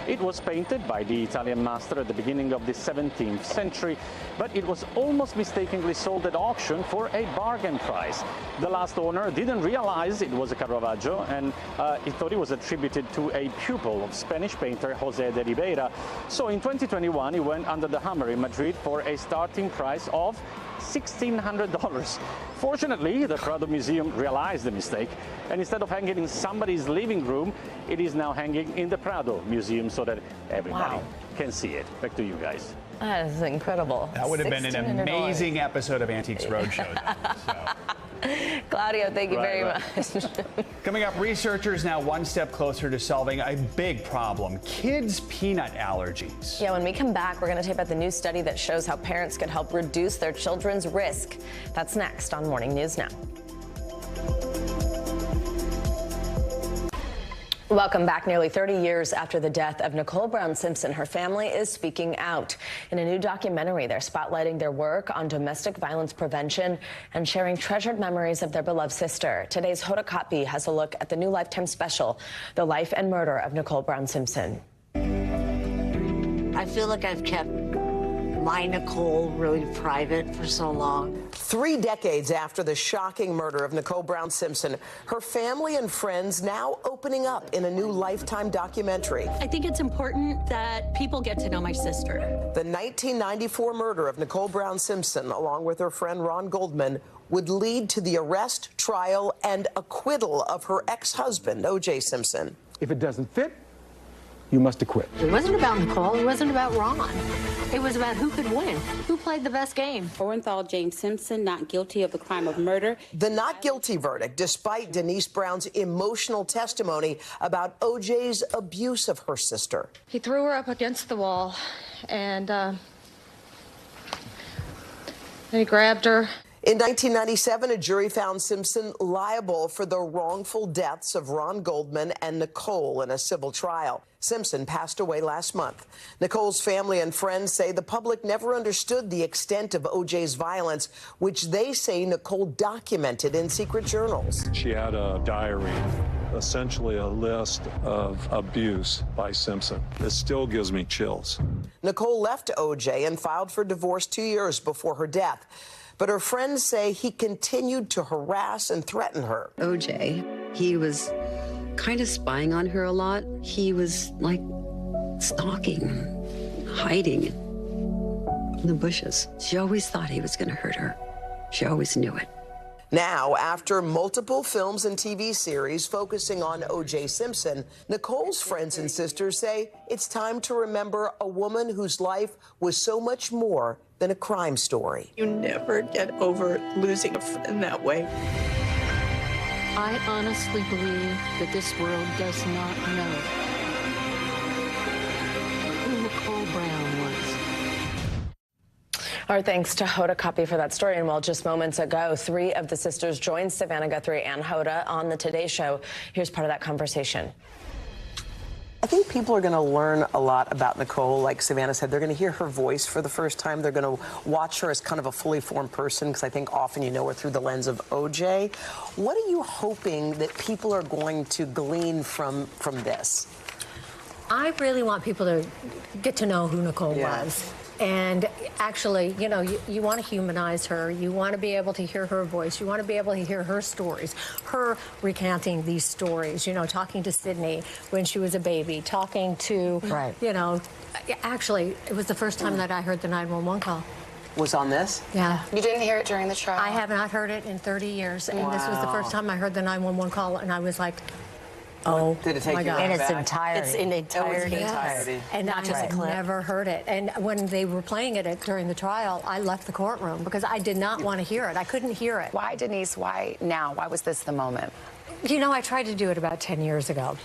It was painted by the Italian master at the beginning of the 17th century, but it was almost mistakenly sold at auction for a bargain price. The last owner didn't realize it was a Caravaggio, and he thought it was attributed to a pupil of Spanish painter José de Ribera. So in 2021, it went under the hammer in Madrid for a starting price of $1,600. Fortunately, the Prado Museum realized the mistake, and instead of hanging in somebody's living room, it is now hanging in the Prado Museum so that everybody can see it. Back to you guys. That is incredible. That would have been an amazing episode of Antiques Roadshow. Claudio, thank you very much. Coming up, researchers now one step closer to solving a big problem: kids' peanut allergies. Yeah, when we come back, we're going to take out the new study that shows how parents could help reduce their children's risk. That's next on Morning News Now. Welcome back. Nearly 30 years after the death of Nicole Brown Simpson, her family is speaking out. In a new documentary, they're spotlighting their work on domestic violence prevention and sharing treasured memories of their beloved sister. Today's Hoda Kotb has a look at the new Lifetime special, The Life and Murder of Nicole Brown Simpson. I feel like I've kept my Nicole really private for so long. 3 decades after the shocking murder of Nicole Brown Simpson, her family and friends now opening up in a new Lifetime documentary. I think it's important that people get to know my sister. The 1994 murder of Nicole Brown Simpson, along with her friend Ron Goldman, would lead to the arrest, trial, and acquittal of her ex-husband, O.J. Simpson. If it doesn't fit, you must acquit. It wasn't about Nicole. It wasn't about Ron. It was about who could win, who played the best game. Orenthal James Simpson not guilty of the crime of murder. The not guilty verdict, despite Denise Brown's emotional testimony about O.J.'s abuse of her sister. He threw her up against the wall, and then he grabbed her. In 1997, a jury found Simpson liable for the wrongful deaths of Ron Goldman and Nicole in a civil trial. Simpson passed away last month. Nicole's family and friends say the public never understood the extent of O.J.'s violence, which they say Nicole documented in secret journals. She had a diary, essentially a list of abuse by Simpson. It still gives me chills. Nicole left O.J. and filed for divorce 2 years before her death. But her friends say he continued to harass and threaten her. O.J., he was kind of spying on her a lot. He was like stalking, hiding in the bushes. She always thought he was going to hurt her. She always knew it. Now, after multiple films and TV series focusing on O.J. Simpson, Nicole's friends and sisters say it's time to remember a woman whose life was so much more than a crime story. You never get over losing a friend that way. I honestly believe that this world does not know who Nicole Brown was. Our thanks to Hoda Kotb for that story. And well, just moments ago, 3 of the sisters joined Savannah Guthrie and Hoda on the Today Show. Here's part of that conversation. I think people are going to learn a lot about Nicole. Like Savannah said, they're going to hear her voice for the first time. They're going to watch her as kind of a fully formed person, because I think often you know her through the lens of O.J. What are you hoping that people are going to glean from this? I really want people to get to know who Nicole was. And actually, you know, you want to humanize her. You want to be able to hear her voice. You want to be able to hear her stories, her recounting these stories, you know, talking to Sydney when she was a baby, talking to, you know, actually, it was the first time that I heard the 911 call. Was on this? Yeah. You didn't hear it during the trial? I have not heard it in 30 years. And this was the first time I heard the 911 call, and I was like, oh, did it take my God. In its entirety. It's in entirety. Yes. And Not just a I clip. never heard it. And when they were playing it during the trial, I left the courtroom because I did not want to hear it. I couldn't hear it. Why, Denise? Why now? Why was this the moment? You know, I tried to do it about 10 years ago.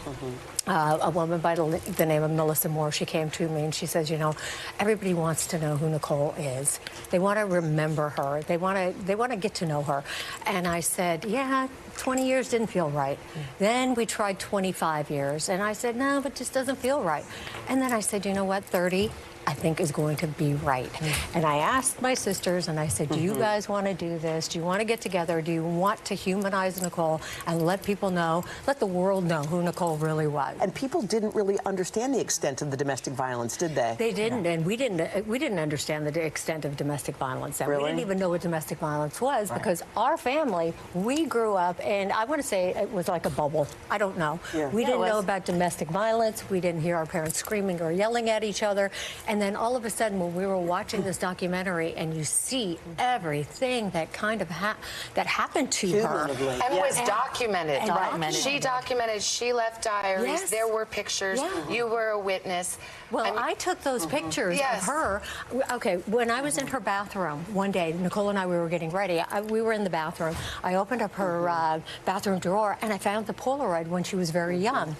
A woman by the name of Melissa Moore, she came to me and she says, you know, everybody wants to know who Nicole is. They want to remember her. They want to get to know her. And I said, yeah, 20 years didn't feel right. Then we tried 25 years. And I said, no, it just doesn't feel right. And then I said, you know what, 30? I think is going to be right. And I asked my sisters and I said, do you guys want to do this? Do you want to get together? Do you want to humanize Nicole and let people know, let the world know who Nicole really was? And people didn't really understand the extent of the domestic violence, did they? They didn't, and we didn't understand the extent of domestic violence. Then. Really? We didn't even know what domestic violence was because our family, we grew up, and I want to say it was like a bubble. I don't know. We didn't know about domestic violence. We didn't hear our parents screaming or yelling at each other. And then all of a sudden, when we were watching this documentary, and you see everything that kind of that happened to her, and was documented. She documented. She left diaries. Yes. There were pictures. You were a witness. Well, I took those pictures of her. Okay, when I was in her bathroom one day, Nicole and I, we were getting ready. We were in the bathroom. I opened up her bathroom drawer, and I found the Polaroid when she was very young.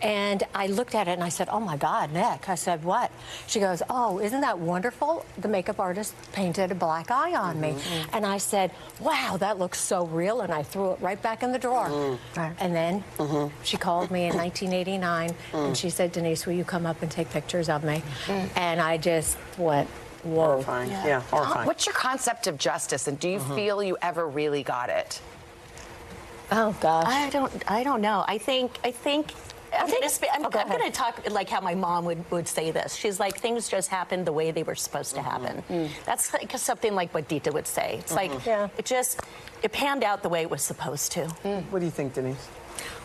And I looked at it, and I said, oh, my God, Nick. I said, what? She goes, oh, isn't that wonderful? The makeup artist painted a black eye on me. And I said, wow, that looks so real. And I threw it right back in the drawer. And then she called me in 1989, and she said, Denise, will you come up and take pictures of me? And I just went, whoa. Horrifying. Yeah, horrifying. What's your concept of justice, and do you feel you ever really got it? Oh, gosh. I don't know. I think I'm going to talk like how my mom would say this. She's like, things just happened the way they were supposed to happen. That's like something like what Dita would say. It's like, it panned out the way it was supposed to. What do you think, Denise?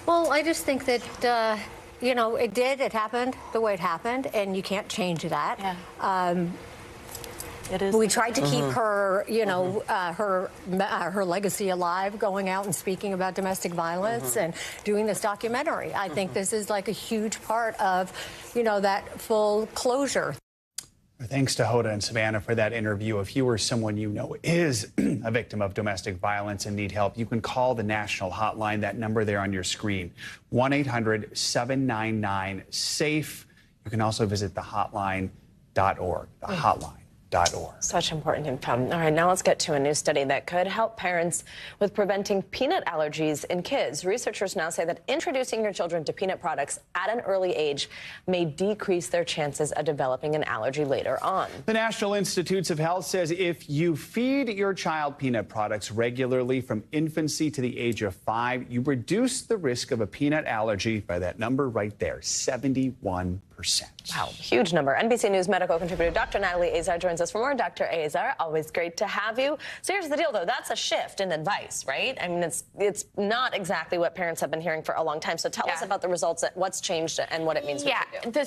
Well, I just think that, you know, it happened the way it happened, and you can't change that. It is. We tried to keep her, you know, her legacy alive, going out and speaking about domestic violence and doing this documentary. I think this is like a huge part of, you know, that full closure. Thanks to Hoda and Savannah for that interview. If you or someone you know is a victim of domestic violence and need help, you can call the national hotline, that number there on your screen, 1-800-799-SAFE. You can also visit the hotline.org, the hotline.org. Such important info. All right, now let's get to a new study that could help parents with preventing peanut allergies in kids. Researchers now say that introducing your children to peanut products at an early age may decrease their chances of developing an allergy later on. The National Institutes of Health says if you feed your child peanut products regularly from infancy to the age of 5, you reduce the risk of a peanut allergy by that number right there, 71%. Wow, huge number. NBC News medical contributor Dr. Natalie Azar joins us for more. Dr. Azar, always great to have you. So here's the deal, though. That's a shift in advice, right? I mean, it's not exactly what parents have been hearing for a long time. So tell us about the results, what's changed, and what it means.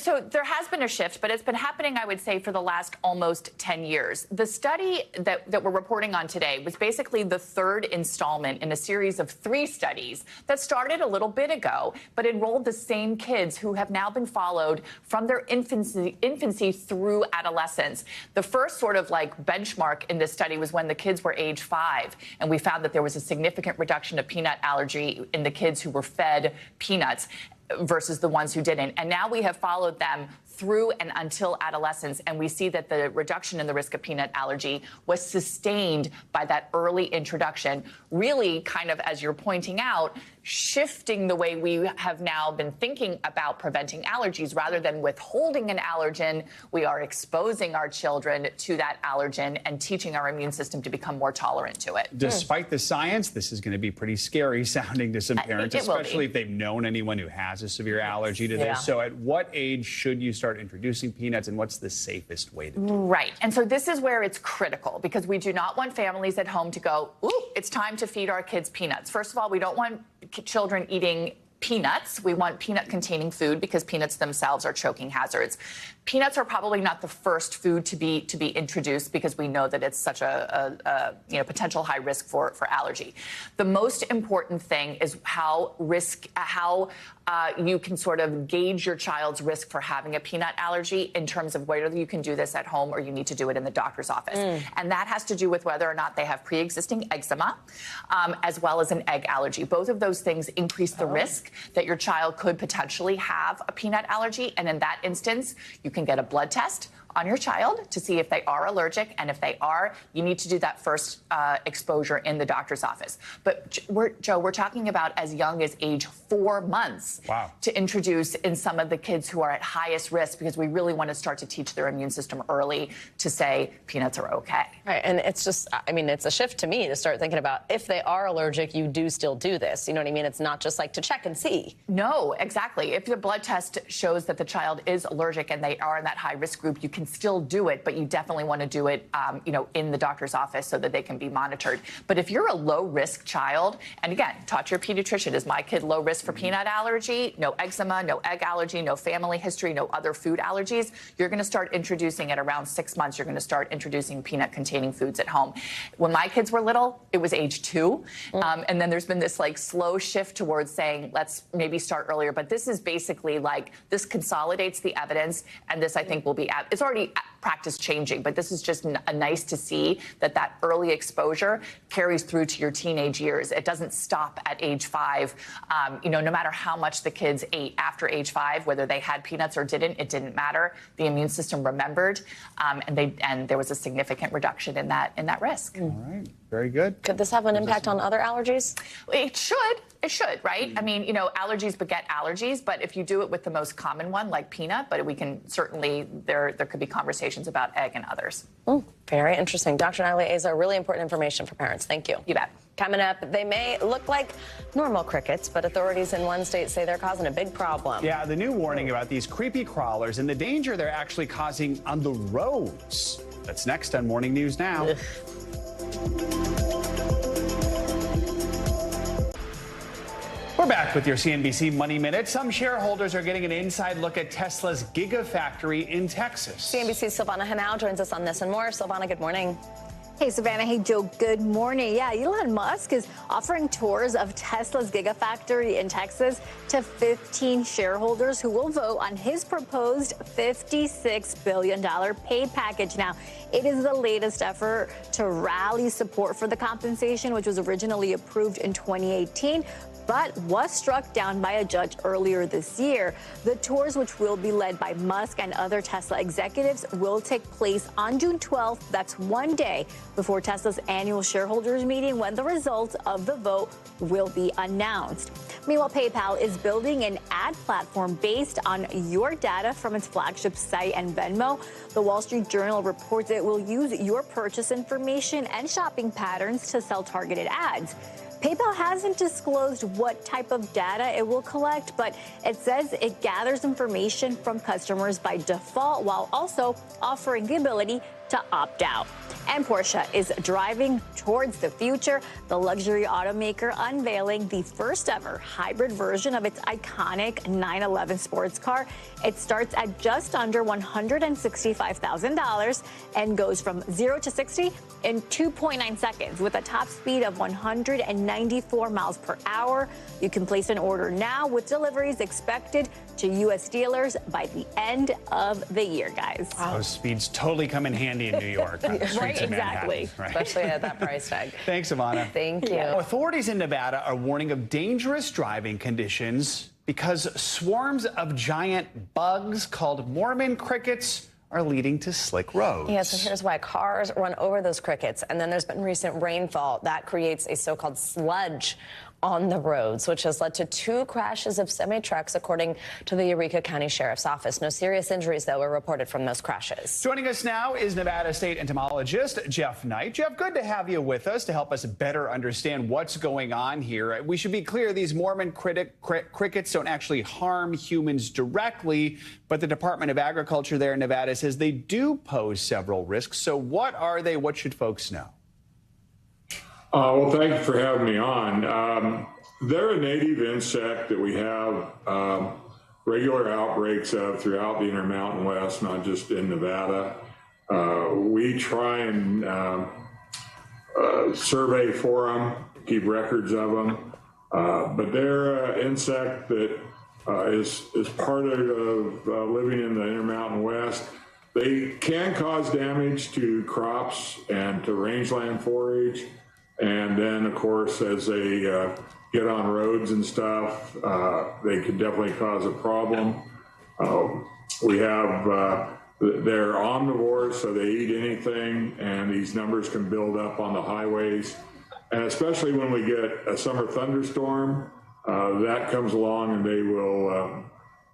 So there has been a shift, but it's been happening, I would say, for the last almost 10 years. The study that we're reporting on today was basically the third installment in a series of 3 studies that started a little bit ago, but enrolled the same kids who have now been followed from their infancy through adolescence. The first sort of like benchmark in this study was when the kids were age 5, and we found that there was a significant reduction of peanut allergy in the kids who were fed peanuts versus the ones who didn't. And now we have followed them through and until adolescence, and we see that the reduction in the risk of peanut allergy was sustained by that early introduction, really kind of, as you're pointing out, shifting the way we have now been thinking about preventing allergies. Rather than withholding an allergen, we are exposing our children to that allergen and teaching our immune system to become more tolerant to it. Despite the science, this is going to be pretty scary sounding to some parents, especially if they've known anyone who has a severe allergy to this. So at what age should you start introducing peanuts, and what's the safest way to do it? Right. And so this is where it's critical, because we do not want families at home to go, ooh, it's time to feed our kids peanuts. First of all, we don't want children eating peanuts. We want peanut-containing food because peanuts themselves are choking hazards. Peanuts are probably not the first food to be introduced because we know that it's such a potential high risk for allergy. The most important thing is how you can sort of gauge your child's risk for having a peanut allergy in terms of whether you can do this at home or you need to do it in the doctor's office. And that has to do with whether or not they have pre-existing eczema, as well as an egg allergy. Both of those things increase the risk that your child could potentially have a peanut allergy. And in that instance, you can get a blood test on your child to see if they are allergic, and if they are, you need to do that first exposure in the doctor's office. But we're talking about as young as age 4 months to introduce in some of the kids who are at highest risk, because we really want to start to teach their immune system early to say peanuts are okay. Right, and it's just, I mean, it's a shift to me to start thinking about if they are allergic, you do still do this. You know what I mean? It's not just like to check and see. No, exactly. If the blood test shows that the child is allergic and they are in that high risk group, you can still do it, but you definitely want to do it, in the doctor's office so that they can be monitored. But if you're a low-risk child, and again, talk to your pediatrician, is my kid low risk for peanut allergy, no eczema, no egg allergy, no family history, no other food allergies, you're going to start introducing at around 6 months, you're going to start introducing peanut-containing foods at home. When my kids were little, it was age 2, and then there's been this like slow shift towards saying, let's maybe start earlier, but this is basically like, this consolidates the evidence, and this I think will be, it's already practice changing, but this is just nice to see that early exposure carries through to your teenage years. It doesn't stop at age 5. No matter how much the kids ate after age 5, whether they had peanuts or didn't, it didn't matter. The immune system remembered, and there was a significant reduction in that risk. All right, very good. Could this have an impact on other allergies? It should. It should, right? I mean, allergies beget allergies, but if you do it with the most common one, like peanut, but we can certainly, there could be conversations about egg and others. Very interesting. Dr. Natalie Azar, really important information for parents. Thank you. You bet. Coming up, they may look like normal crickets, but authorities in one state say they're causing a big problem. Yeah, the new warning about these creepy crawlers and the danger they're actually causing on the roads. That's next on Morning News Now. We're back with your CNBC Money Minute. Some shareholders are getting an inside look at Tesla's Gigafactory in Texas. CNBC's Silvana Henao joins us on this and more. Silvana, good morning. Hey, Savannah. Hey, Joe. Good morning. Yeah, Elon Musk is offering tours of Tesla's Gigafactory in Texas to 15 shareholders who will vote on his proposed $56 billion pay package. Now, it is the latest effort to rally support for the compensation, which was originally approved in 2018. But was struck down by a judge earlier this year. The tours, which will be led by Musk and other Tesla executives, will take place on June 12th. That's one day before Tesla's annual shareholders meeting when the results of the vote will be announced. Meanwhile, PayPal is building an ad platform based on your data from its flagship site and Venmo. The Wall Street Journal reports it will use your purchase information and shopping patterns to sell targeted ads. PayPal hasn't disclosed what type of data it will collect, but it says it gathers information from customers by default while also offering the ability to opt out. And Porsche is driving towards the future. The luxury automaker unveiling the first ever hybrid version of its iconic 911 sports car. It starts at just under $165,000 and goes from 0 to 60 in 2.9 seconds with a top speed of 194 miles per hour. You can place an order now with deliveries expected to U.S. dealers by the end of the year, guys. Wow. Those speeds totally come in handy in New York. On the streets of exactly. Right? Especially at that price tag. Thanks, Ivana. Thank you. Authorities in Nevada are warning of dangerous driving conditions because swarms of giant bugs called Mormon crickets are leading to slick roads. Yeah, so here's why. Cars run over those crickets, and then there's been recent rainfall that creates a so-called sludge on the roads, which has led to 2 crashes of semi-trucks, according to the Eureka County Sheriff's Office. No serious injuries, though, were reported from those crashes. Joining us now is Nevada State entomologist Jeff Knight. Jeff, good to have you with us to help us better understand what's going on here. We should be clear, these Mormon crickets don't actually harm humans directly, but the Department of Agriculture there in Nevada says they do pose several risks. So what are they? What should folks know? Well, thank you for having me on. They're a native insect that we have regular outbreaks of throughout the Intermountain West, not just in Nevada. We try and survey for them, keep records of them, but they're an insect that is part of living in the Intermountain West. They can cause damage to crops and to rangeland forage. And then, of course, as they get on roads and stuff, they could definitely cause a problem. We have, they're omnivores, so they eat anything, and these numbers can build up on the highways. And especially when we get a summer thunderstorm, that comes along and they will,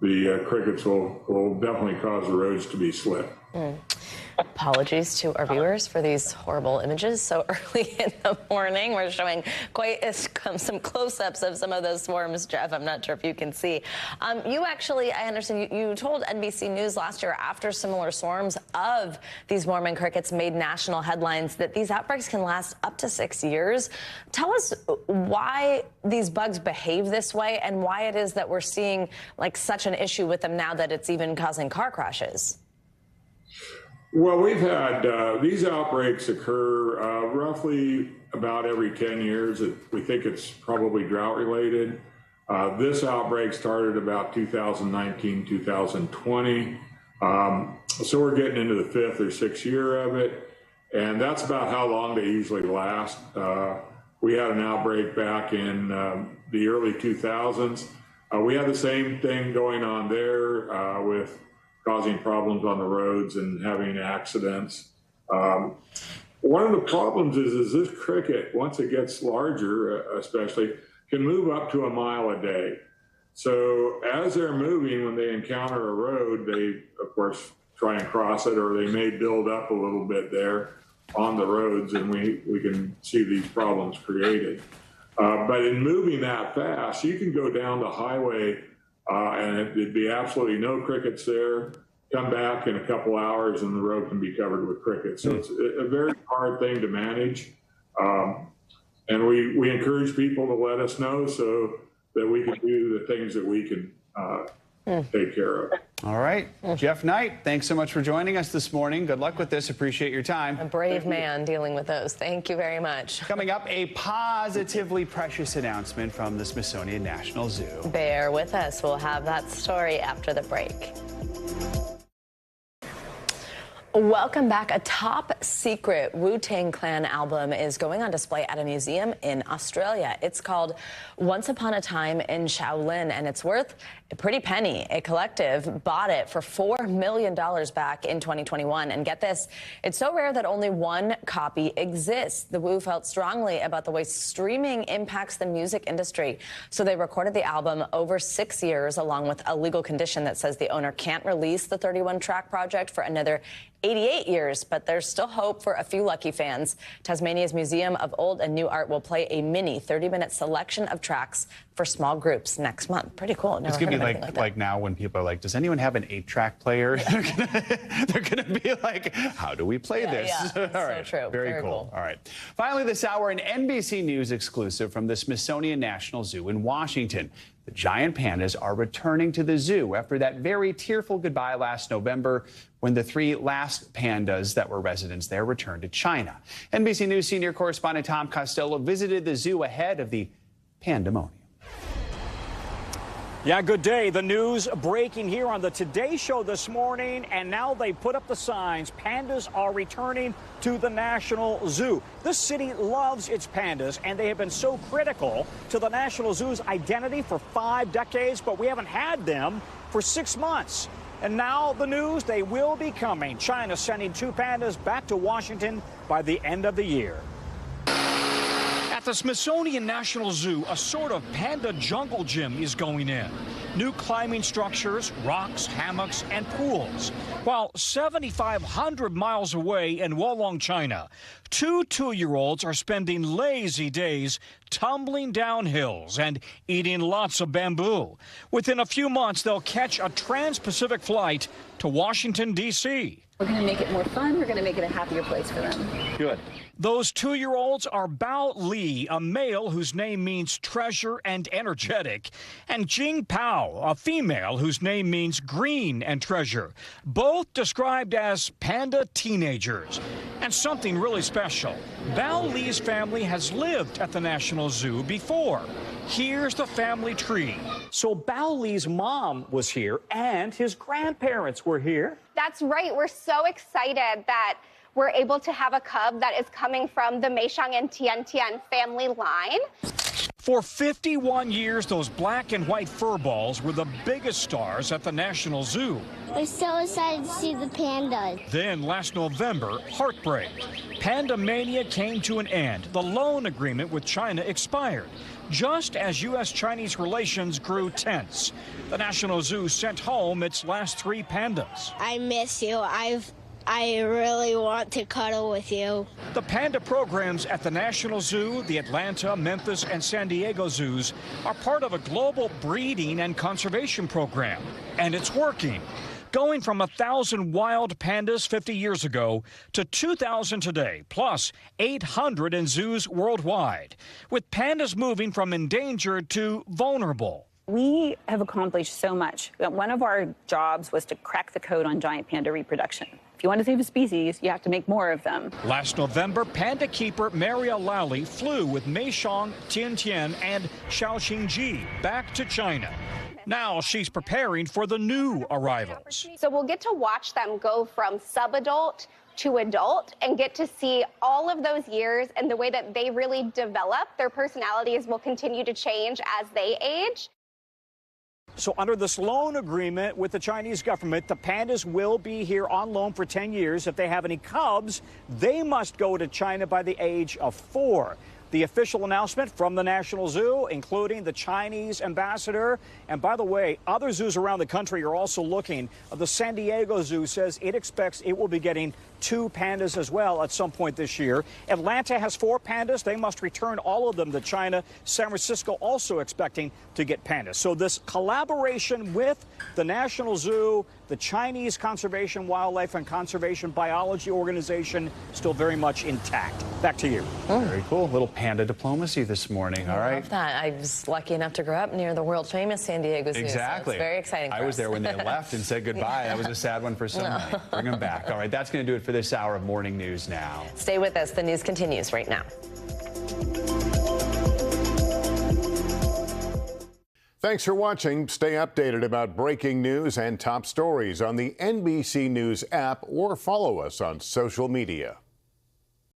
the crickets will definitely cause the roads to be slick. Apologies to our viewers for these horrible images so early in the morning. We're showing quite some close-ups of some of those swarms, Jeff. I'm not sure if you can see. You actually, I understand, you told NBC News last year after similar swarms of these Mormon crickets made national headlines that these outbreaks can last up to 6 years. Tell us why these bugs behave this way and why it is that we're seeing like such an issue with them now that it's even causing car crashes. Well, we've had these outbreaks occur roughly about every 10 years. We think it's probably drought related. This outbreak started about 2019, 2020. So we're getting into the 5th or 6th year of it. And that's about how long they usually last. We had an outbreak back in the early 2000s. We had the same thing going on there with causing problems on the roads and having accidents. One of the problems is this cricket, once it gets larger, especially, can move up to 1 mile a day. So as they're moving, when they encounter a road, they, of course, try and cross it, or they may build up a little bit there on the roads, and we can see these problems created. But in moving that fast, you can go down the highway and it'd be absolutely no crickets there, come back in a couple hours and the road can be covered with crickets. So it's a very hard thing to manage. And we encourage people to let us know so that we can do the things that we can take care of. All right. Jeff Knight, thanks so much for joining us this morning. Good luck with this. Appreciate your time. A brave man dealing with those. Thank you very much. Coming up, a positively precious announcement from the Smithsonian National Zoo. Bear with us. We'll have that story after the break. Welcome back. A top secret Wu-Tang Clan album is going on display at a museum in Australia. It's called Once Upon a Time in Shaolin, and it's worth a pretty penny. A collective bought it for $4 million back in 2021. And get this, it's so rare that only one copy exists. The Wu felt strongly about the way streaming impacts the music industry. So they recorded the album over 6 years, along with a legal condition that says the owner can't release the 31-track project for another 88 years, but there's still hope for a few lucky fans. Tasmania's Museum of Old and New Art will play a mini 30-minute selection of tracks for small groups next month. Pretty cool. Never it's going to be like now when people are like, does anyone have an 8-track player? Yeah. They're going to be like, how do we play this? Yeah. All right. So true. Very cool. All right. Finally this hour, an NBC News exclusive from the Smithsonian National Zoo in Washington. The giant pandas are returning to the zoo after that very tearful goodbye last November when the 3 last pandas that were residents there returned to China. NBC News senior correspondent Tom Costello visited the zoo ahead of the pandemonium. Yeah, good day. The news breaking here on the Today Show this morning, and now they put up the signs. Pandas are returning to the National Zoo. This city loves its pandas, and they have been so critical to the National Zoo's identity for 5 decades, but we haven't had them for 6 months. And now the news, they will be coming. China sending 2 pandas back to Washington by the end of the year. At the Smithsonian National Zoo, a sort of panda jungle gym is going in. New climbing structures, rocks, hammocks, and pools. While 7,500 miles away in Wolong, China, 2 two-year-olds are spending lazy days tumbling down hills and eating lots of bamboo. Within a few months, they'll catch a trans-Pacific flight to Washington, D.C. We're going to make it more fun. We're going to make it a happier place for them. Good. Those 2-year-olds are Bao Li, a male whose name means treasure and energetic, and Jing Pao, a female whose name means green and treasure, both described as panda teenagers. And something really special, Bao Li's family has lived at the National Zoo before. Here's the family tree. So Bao Li's mom was here and his grandparents were here. That's right. We're so excited that we're able to have a cub that is coming from the Meishang and Tian family line. For 51 years, those black and white fur balls were the biggest stars at the National Zoo. We're so excited to see the pandas. Then last November, heartbreak. Panda mania came to an end. The loan agreement with China expired, just as U.S.-Chinese relations grew tense. The National Zoo sent home its last 3 pandas. I miss you. I really want to cuddle with you. The panda programs at the National Zoo, the Atlanta, Memphis, and San Diego zoos are part of a global breeding and conservation program. And it's working. Going from 1,000 wild pandas 50 years ago to 2,000 today, plus 800 in zoos worldwide, with pandas moving from endangered to vulnerable. We have accomplished so much. One of our jobs was to crack the code on giant panda reproduction. If you want to save a species, you have to make more of them. Last November, panda keeper Maria Lally flew with Meishang, Tian, and Shaoxingji back to China. Now she's preparing for the new arrivals. So we'll get to watch them go from subadult to adult and get to see all of those years and the way that they really develop. Their personalities will continue to change as they age. So under this loan agreement with the Chinese government, the pandas will be here on loan for 10 years. If they have any cubs, they must go to China by the age of 4. The official announcement from the National Zoo, including the Chinese ambassador. And by the way, other zoos around the country are also looking. The San Diego Zoo says it expects it will be getting 2 pandas as well at some point this year. Atlanta has 4 pandas. They must return all of them to China. San Francisco also expecting to get pandas. So this collaboration with the National Zoo, the Chinese Conservation Wildlife and Conservation Biology Organization, still very much intact. Back to you. Very cool. Little panda diplomacy this morning. All right. I love that. I was lucky enough to grow up near the world famous San Diego Zoo. Exactly. So it's very exciting. I was there when they left and said goodbye. That was a sad one for so many. Bring them back. All right. That's going to do it for this hour of Morning News Now. Stay with us. The news continues right now. Thanks for watching. Stay updated about breaking news and top stories on the NBC News app or follow us on social media.